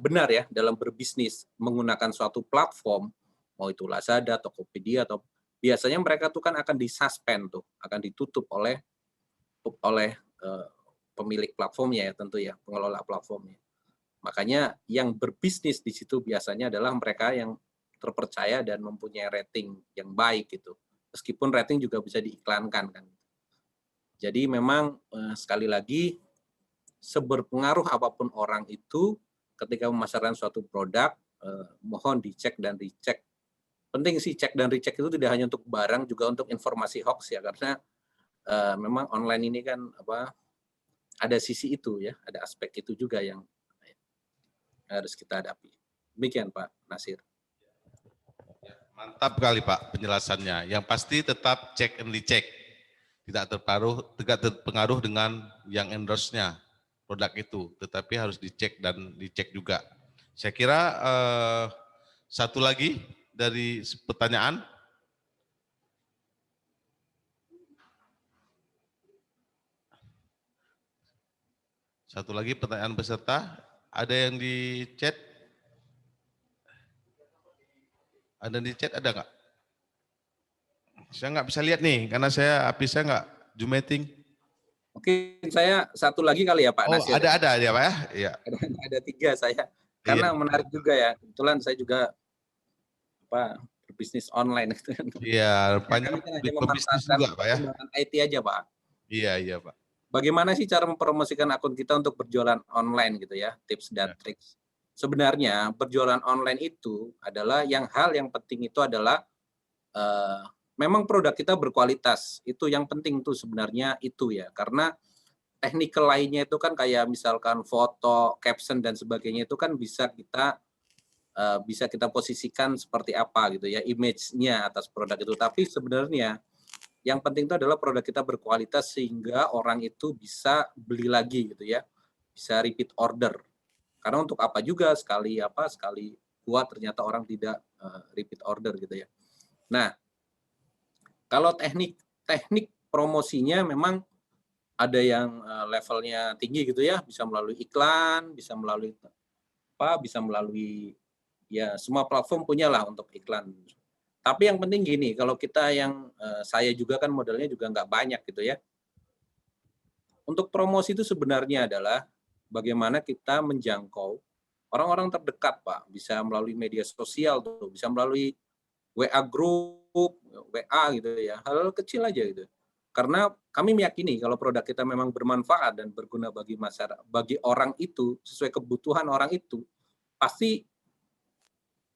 benar ya dalam berbisnis menggunakan suatu platform, mau itu Lazada, Tokopedia, atau biasanya mereka tuh kan akan disuspend tuh, akan ditutup oleh pemilik platformnya ya tentu ya, pengelola platformnya. Makanya yang berbisnis di situ biasanya adalah mereka yang terpercaya dan mempunyai rating yang baik gitu. Meskipun rating juga bisa diiklankan kan. Jadi memang sekali lagi seberpengaruh apapun orang itu ketika memasarkan suatu produk, mohon dicek dan dicek. Penting sih cek dan recheck itu tidak hanya untuk barang, juga untuk informasi hoax ya, karena memang online ini kan ada sisi itu ya, ada aspek itu juga yang harus kita hadapi. Demikian Pak Nasir. Mantap kali Pak penjelasannya. Yang pasti tetap cek and recheck. Tidak terpengaruh dengan yang endorse-nya produk itu, tetapi harus dicek dan dicek juga. Saya kira satu lagi dari pertanyaan. Satu lagi pertanyaan peserta. Ada yang di chat? Ada di chat, ada nggak? Saya nggak bisa lihat nih, karena api saya nggak Zoom meeting. Mungkin saya satu lagi kali ya Pak Nasir. Ada ya Pak ya? Iya. Ada 3 saya. Karena menarik juga ya. Kebetulan saya juga berbisnis online. Iya, banyak pebisnis juga Pak ya. IT aja Pak. Iya Pak. Bagaimana sih cara mempromosikan akun kita untuk berjualan online gitu ya, tips dan triks. Sebenarnya berjualan online itu adalah hal yang penting itu adalah memang produk kita berkualitas. Itu yang penting tuh sebenarnya itu ya. Karena technical lainnya itu kan kayak misalkan foto, caption dan sebagainya itu kan bisa kita posisikan seperti apa gitu ya, image-nya atas produk itu. Tapi sebenarnya yang penting itu adalah produk kita berkualitas sehingga orang itu bisa beli lagi gitu ya, bisa repeat order. Karena untuk apa juga sekali buat ternyata orang tidak repeat order gitu ya. Nah, kalau teknik promosinya memang ada yang levelnya tinggi gitu ya, bisa melalui iklan, bisa melalui ya semua platform punyalah untuk iklan. Tapi yang penting gini, kalau kita saya juga kan modalnya juga nggak banyak gitu ya. Untuk promosi itu sebenarnya adalah bagaimana kita menjangkau orang-orang terdekat, Pak. Bisa melalui media sosial tuh, bisa melalui WA group, WA gitu ya. Hal kecil aja gitu. Karena kami meyakini kalau produk kita memang bermanfaat dan berguna bagi masyarakat, bagi orang itu sesuai kebutuhan orang itu, pasti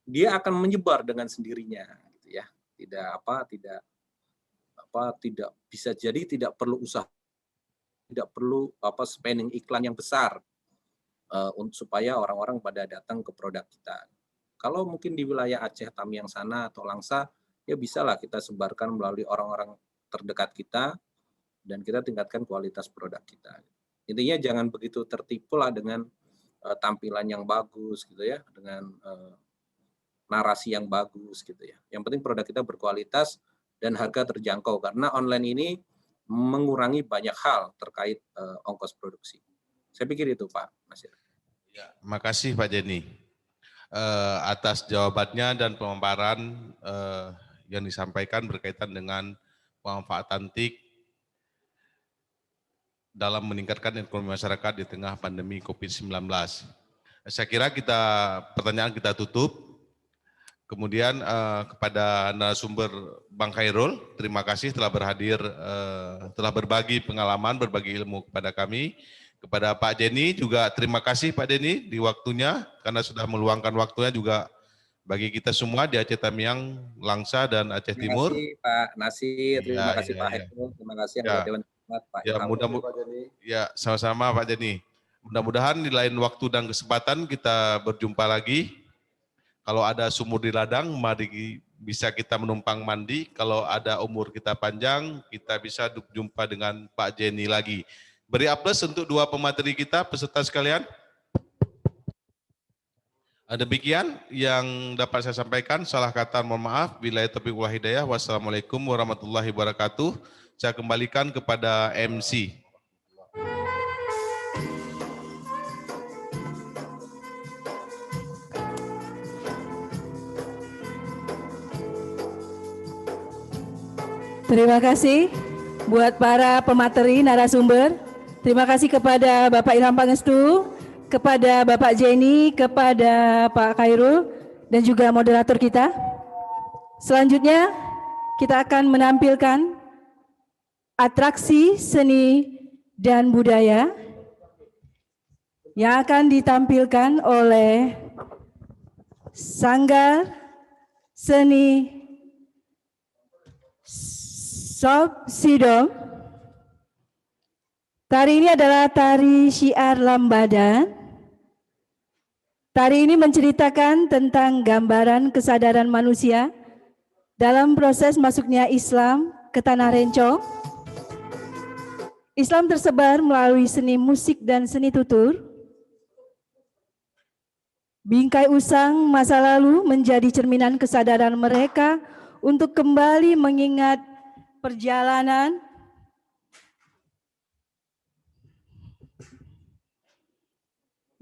dia akan menyebar dengan sendirinya. Ya, tidak bisa jadi tidak perlu usaha, tidak perlu spending iklan yang besar supaya orang-orang pada datang ke produk kita. Kalau mungkin di wilayah Aceh, Tamiang sana atau Langsa, ya bisalah kita sebarkan melalui orang-orang terdekat kita dan kita tingkatkan kualitas produk kita. Intinya jangan begitu tertipu lah dengan tampilan yang bagus gitu ya, dengan narasi yang bagus gitu ya. Yang penting produk kita berkualitas dan harga terjangkau karena online ini mengurangi banyak hal terkait ongkos produksi. Saya pikir itu Pak Nasir. Ya, makasih Pak Jenny atas jawabannya dan pemaparan yang disampaikan berkaitan dengan pemanfaatan TIK dalam meningkatkan ekonomi masyarakat di tengah pandemi COVID-19. Saya kira pertanyaan kita tutup. Kemudian kepada narasumber Bang Khairul, terima kasih telah berhadir, telah berbagi pengalaman, berbagi ilmu kepada kami. Kepada Pak Jenny juga terima kasih Pak Jenny di waktunya, karena sudah meluangkan waktunya juga bagi kita semua di Aceh Tamiang, Langsa, dan Aceh Timur. Terima kasih Pak Nasir, terima kasih Pak Khairul, terima kasih anggota Dewan Pengawas Pak Ilham. Ya, sama-sama Pak Jenny. Mudah-mudahan di lain waktu dan kesempatan kita berjumpa lagi. Kalau ada sumur di ladang, mari bisa kita menumpang mandi. Kalau ada umur kita panjang, kita bisa jumpa dengan Pak Jenny lagi. Beri aplaus untuk 2 pemateri kita, peserta sekalian. Demikian yang dapat saya sampaikan. Salah kata mohon maaf. Billahi taufiq wal hidayah. Wassalamualaikum warahmatullahi wabarakatuh. Saya kembalikan kepada MC. Terima kasih buat para pemateri narasumber. Terima kasih kepada Bapak Ilham Pangestu, kepada Bapak Jenny, kepada Pak Khairul, dan juga moderator kita. Selanjutnya kita akan menampilkan atraksi seni dan budaya yang akan ditampilkan oleh Sanggar Seni Sob Sidom. Tari ini adalah tari syiar Lambadan. Tari ini menceritakan tentang gambaran kesadaran manusia dalam proses masuknya Islam ke Tanah Rencong. Islam tersebar melalui seni musik dan seni tutur. Bingkai usang masa lalu menjadi cerminan kesadaran mereka untuk kembali mengingat perjalanan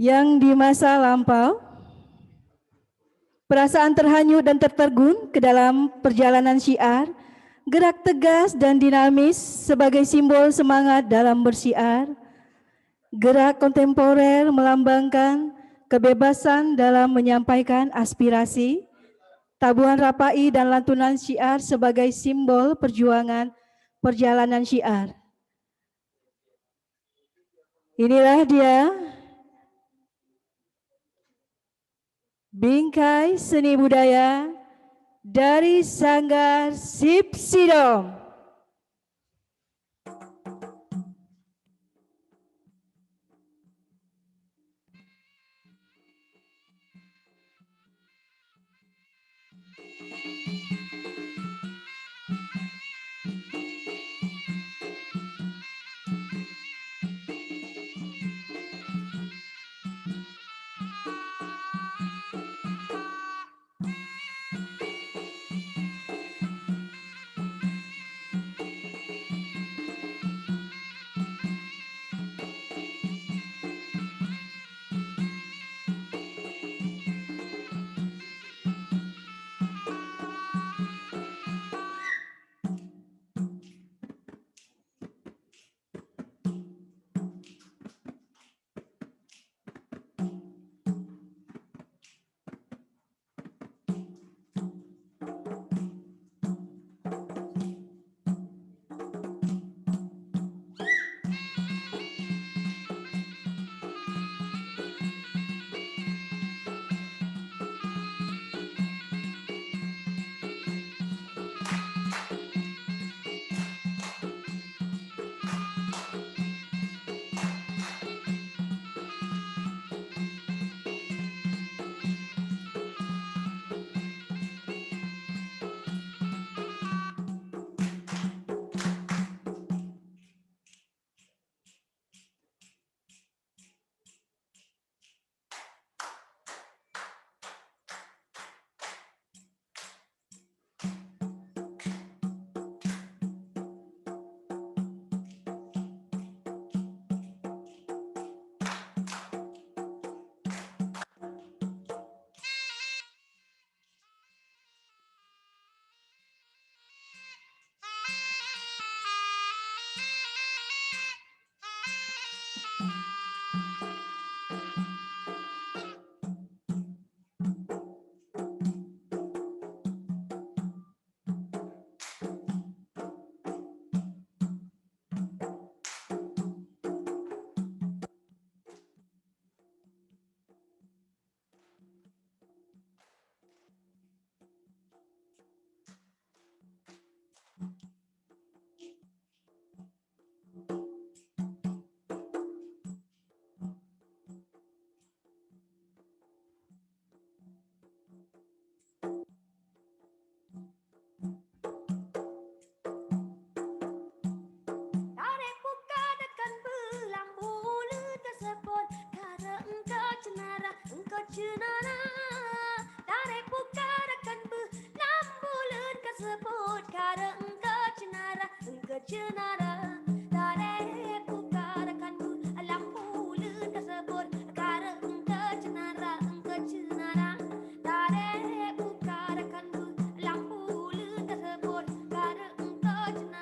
yang di masa lampau. Perasaan terhanyut dan tertegun ke dalam perjalanan syiar, gerak tegas dan dinamis sebagai simbol semangat dalam bersiar. Gerak kontemporer melambangkan kebebasan dalam menyampaikan aspirasi. Tabuhan rapai dan lantunan syiar sebagai simbol perjuangan perjalanan syiar. Inilah dia bingkai seni budaya dari Sanggar Sip Sidom. Cenara, tarik pukarakan belam bulan kesebut, kara engkau cenara, engkau cenara, tarik pukarakan belam bulan kesebut, kara engkau cenara, engkau cenara, tarik pukarakan belam bulan kesebut, kara engkau cenara.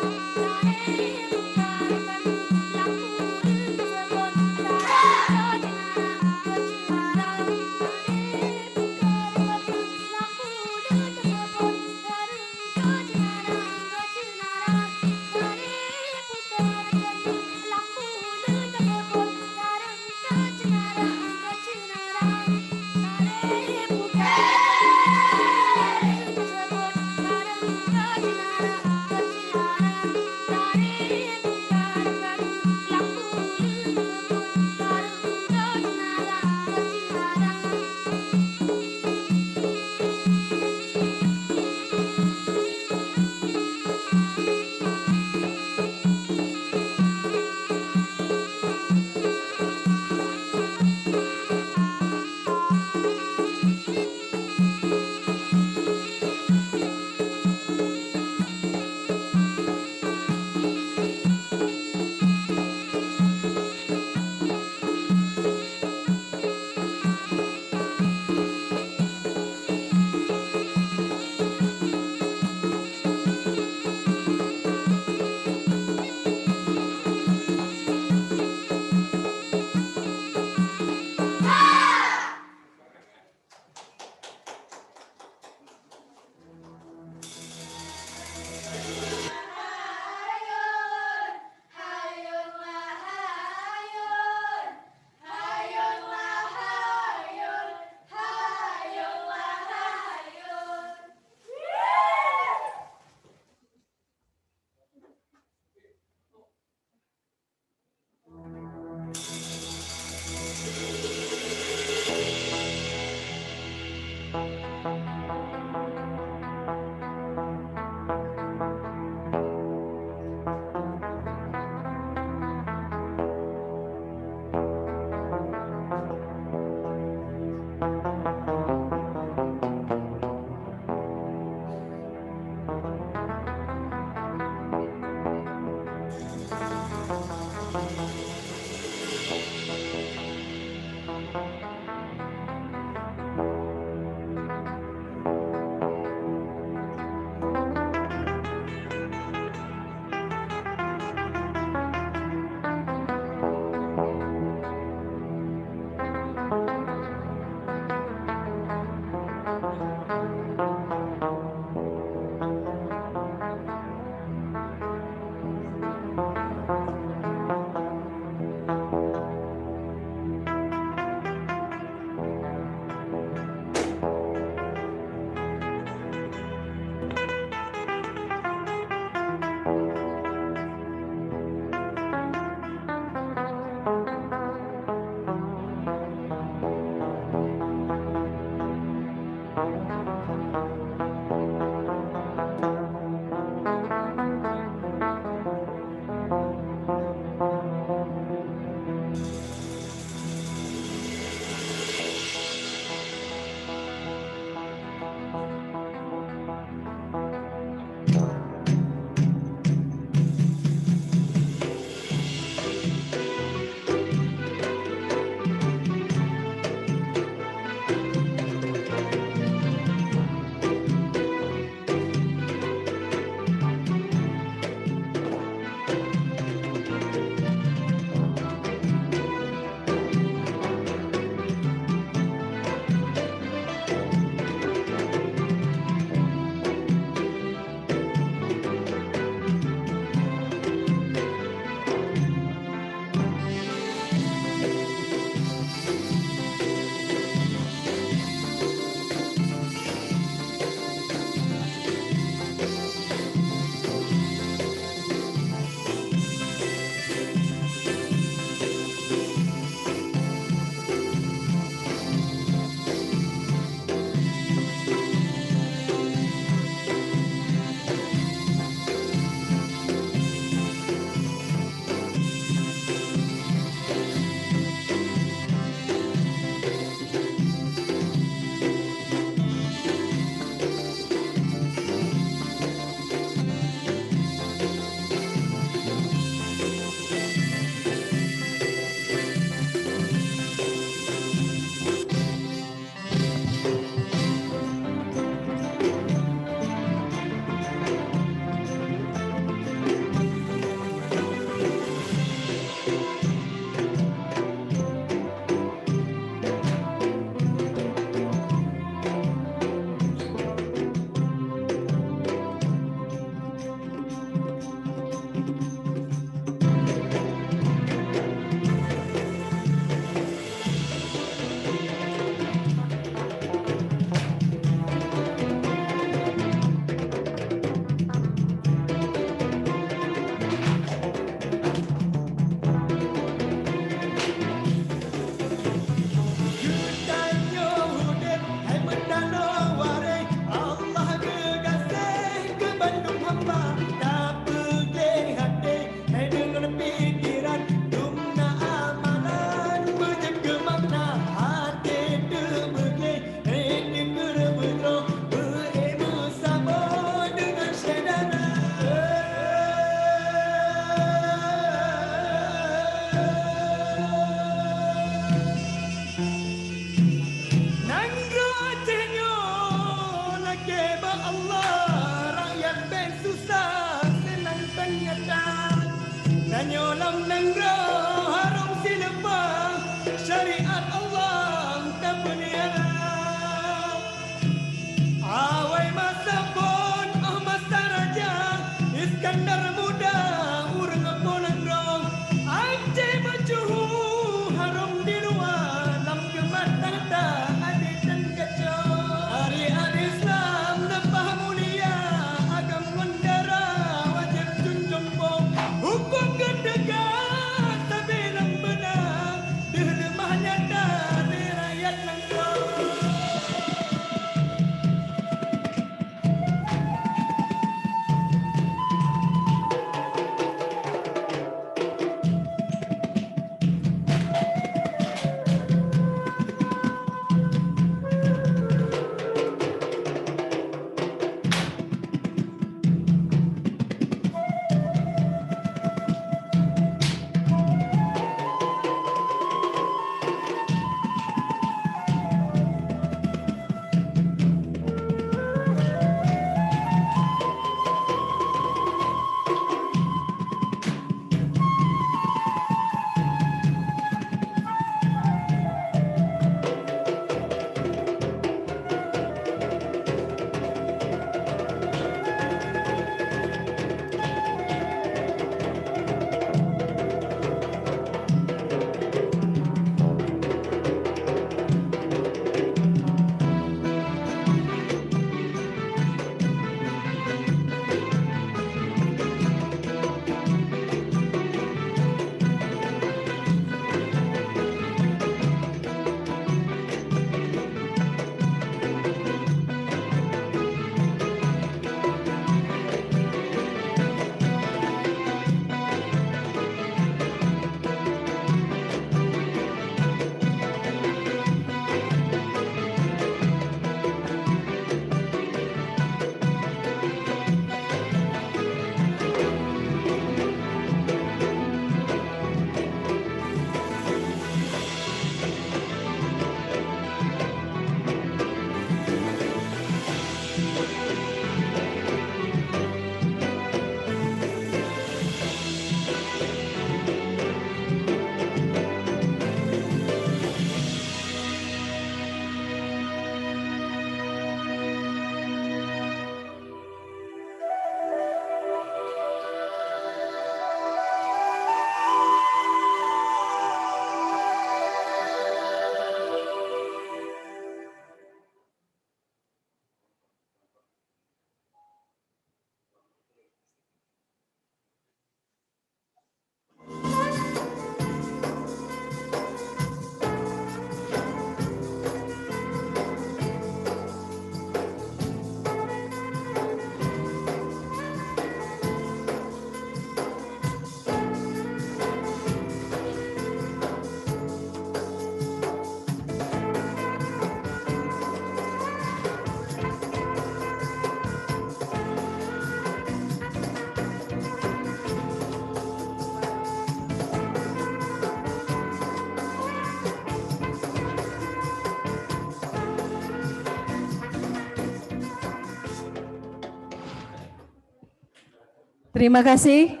Terima kasih.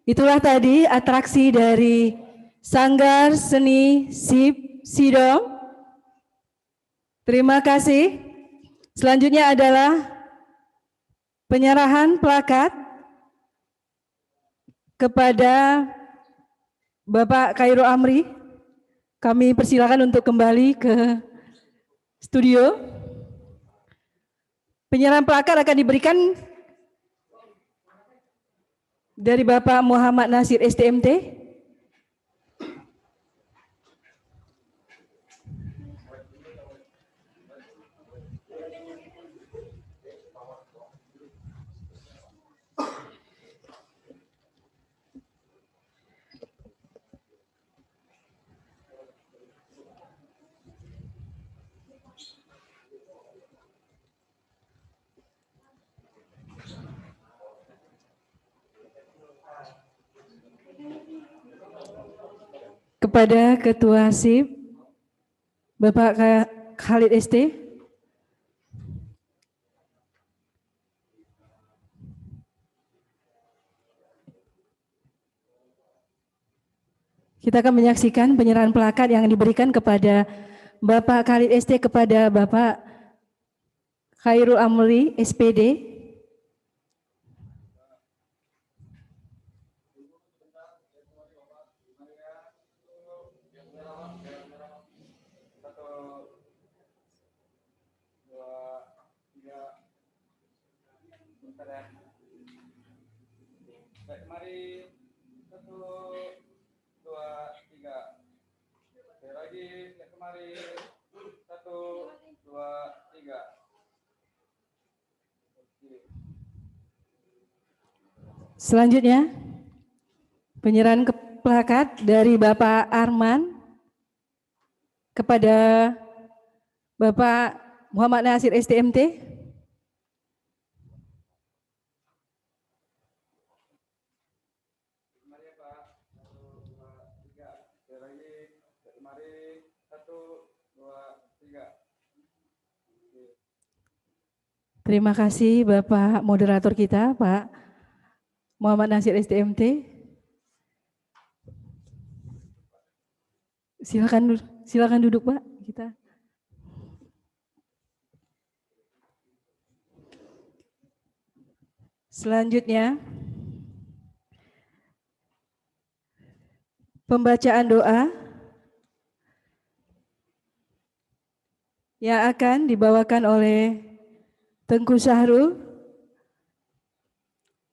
Itulah tadi atraksi dari Sanggar Seni SIP Sidong. Terima kasih. Selanjutnya adalah penyerahan plakat kepada Bapak Khairul Amri. Kami persilakan untuk kembali ke studio. Penyerahan plakat akan diberikan dari Bapak Muhammad Nasir STMT. Kepada Ketua SIP, Bapak Khalid ST. Kita akan menyaksikan penyerahan plakat yang diberikan kepada Bapak Khalid ST kepada Bapak Khairul Amri SPD. Mari 1, 2, 3. Sekali lagi, kemari 1, 2, 3. Selanjutnya, penyerahan plakat dari Bapak Arman kepada Bapak Muhammad Nasir STMT. Terima kasih Bapak moderator kita, Pak Muhammad Nasir STMT. Silakan duduk, Pak. Kita. Selanjutnya, pembacaan doa yang akan dibawakan oleh Tengku Syahrul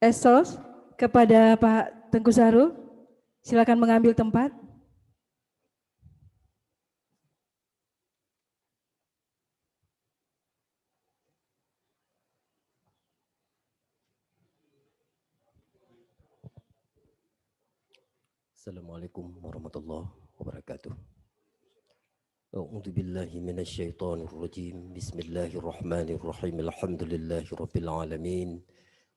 Esos kepada Pak Tengku Syahrul. Silakan mengambil tempat. Assalamualaikum warahmatullahi wabarakatuh. A'udzu billahi minasyaitonir rajim. Bismillahirrahmanirrahim. Alhamdulillahi rabbil alamin.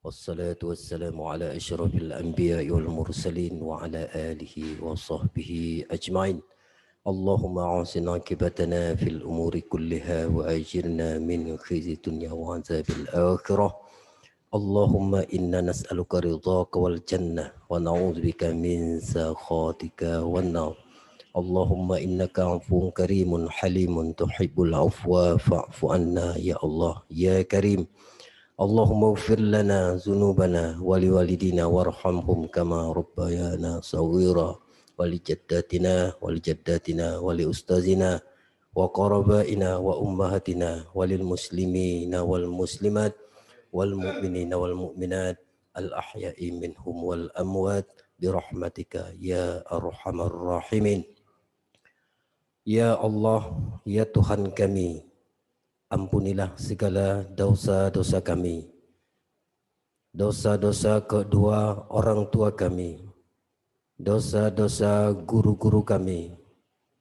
Wassalatu wassalamu ala asyrafil anbiya'i wal mursalin wa ala alihi wa sahbihi ajma'in. Allahumma a'sin akibatana fil umuri kulliha wa ajirna min khizyi dunya wa azabil akhirah. Allahumma inna nas'aluka ridhaka wal jannah wa na'udzubika min sakhatika wan nar. Allahumma innaka afuwun karimun halimun tuhibbul afwa fa'fu anna ya Allah ya Karim. Allahumma ighfir lana dzunubana wa liwalidina warhamhum kama rabbayana shaghira wa lijaddatina wa lijaddatina wa liustazina wa qarabaina wa ummahatina wa lil muslimina wal muslimat wal mu'minina wal mu'minat al ahya'i minhum wal amwat birahmatika ya arhamar rahimin. Ya Allah, ya Tuhan kami, ampunilah segala dosa-dosa kami, dosa-dosa kedua orang tua kami, dosa-dosa guru-guru kami,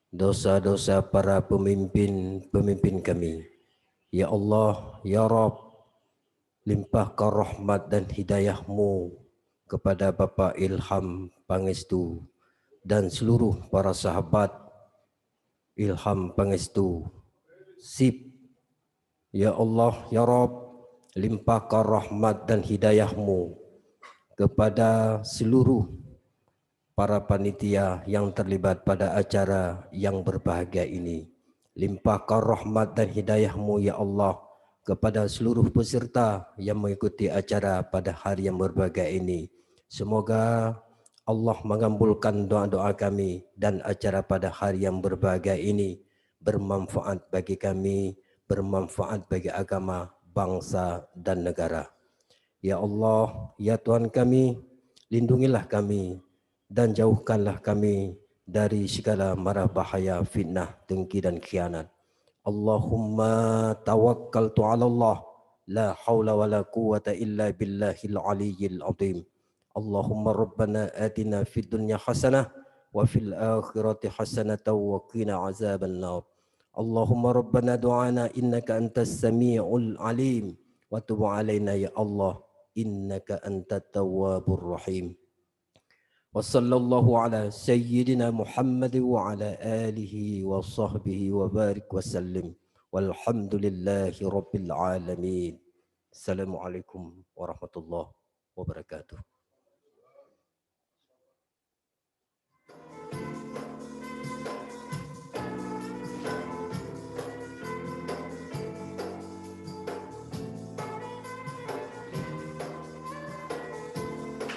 dosa-dosa para pemimpin kami. Ya Allah, ya Rabb, limpahkan rahmat dan hidayahmu kepada Bapak Ilham Pangestu dan seluruh para sahabat Ilham Pangestu SIP. Ya Allah, ya Rabb, limpahkan rahmat dan hidayahmu kepada seluruh para panitia yang terlibat pada acara yang berbahagia ini. Limpahkan rahmat dan hidayah-Mu ya Allah kepada seluruh peserta yang mengikuti acara pada hari yang berbahagia ini. Semoga Allah mengabulkan doa-doa kami dan acara pada hari yang berbahagia ini bermanfaat bagi kami, bermanfaat bagi agama, bangsa dan negara. Ya Allah, ya Tuhan kami, lindungilah kami dan jauhkanlah kami dari segala mara bahaya, fitnah, dengki dan khianat. Allahumma tawakkaltu ala Allah, la hawla wa la quwwata illa billahil aliyyil azim. Allahumma rabbana atina fid dunya hasanah wa fil akhirati hasanatan wa qina azaban nar. Allahumma rabbana du'ana innaka antas sami'ul alim wa tub alaina ya Allah innaka antat tawwabur rahim. Wa sallallahu ala sayyidina Muhammad wa ala alihi wa sahbihi wa barik wa sallim. Walhamdulillahi rabbil alamin. Assalamualaikum warahmatullahi wabarakatuh.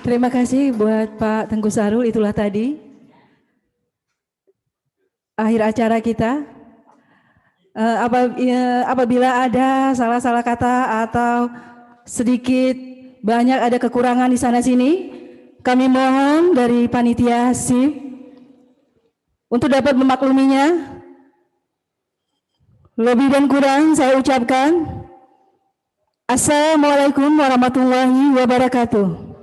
Terima kasih buat Pak Tengku Sarul, itulah tadi akhir acara kita. Apabila ada salah-salah kata atau sedikit banyak ada kekurangan di sana sini, kami mohon dari panitia SIP untuk dapat memakluminya. Lebih dan kurang saya ucapkan Assalamualaikum warahmatullahi wabarakatuh.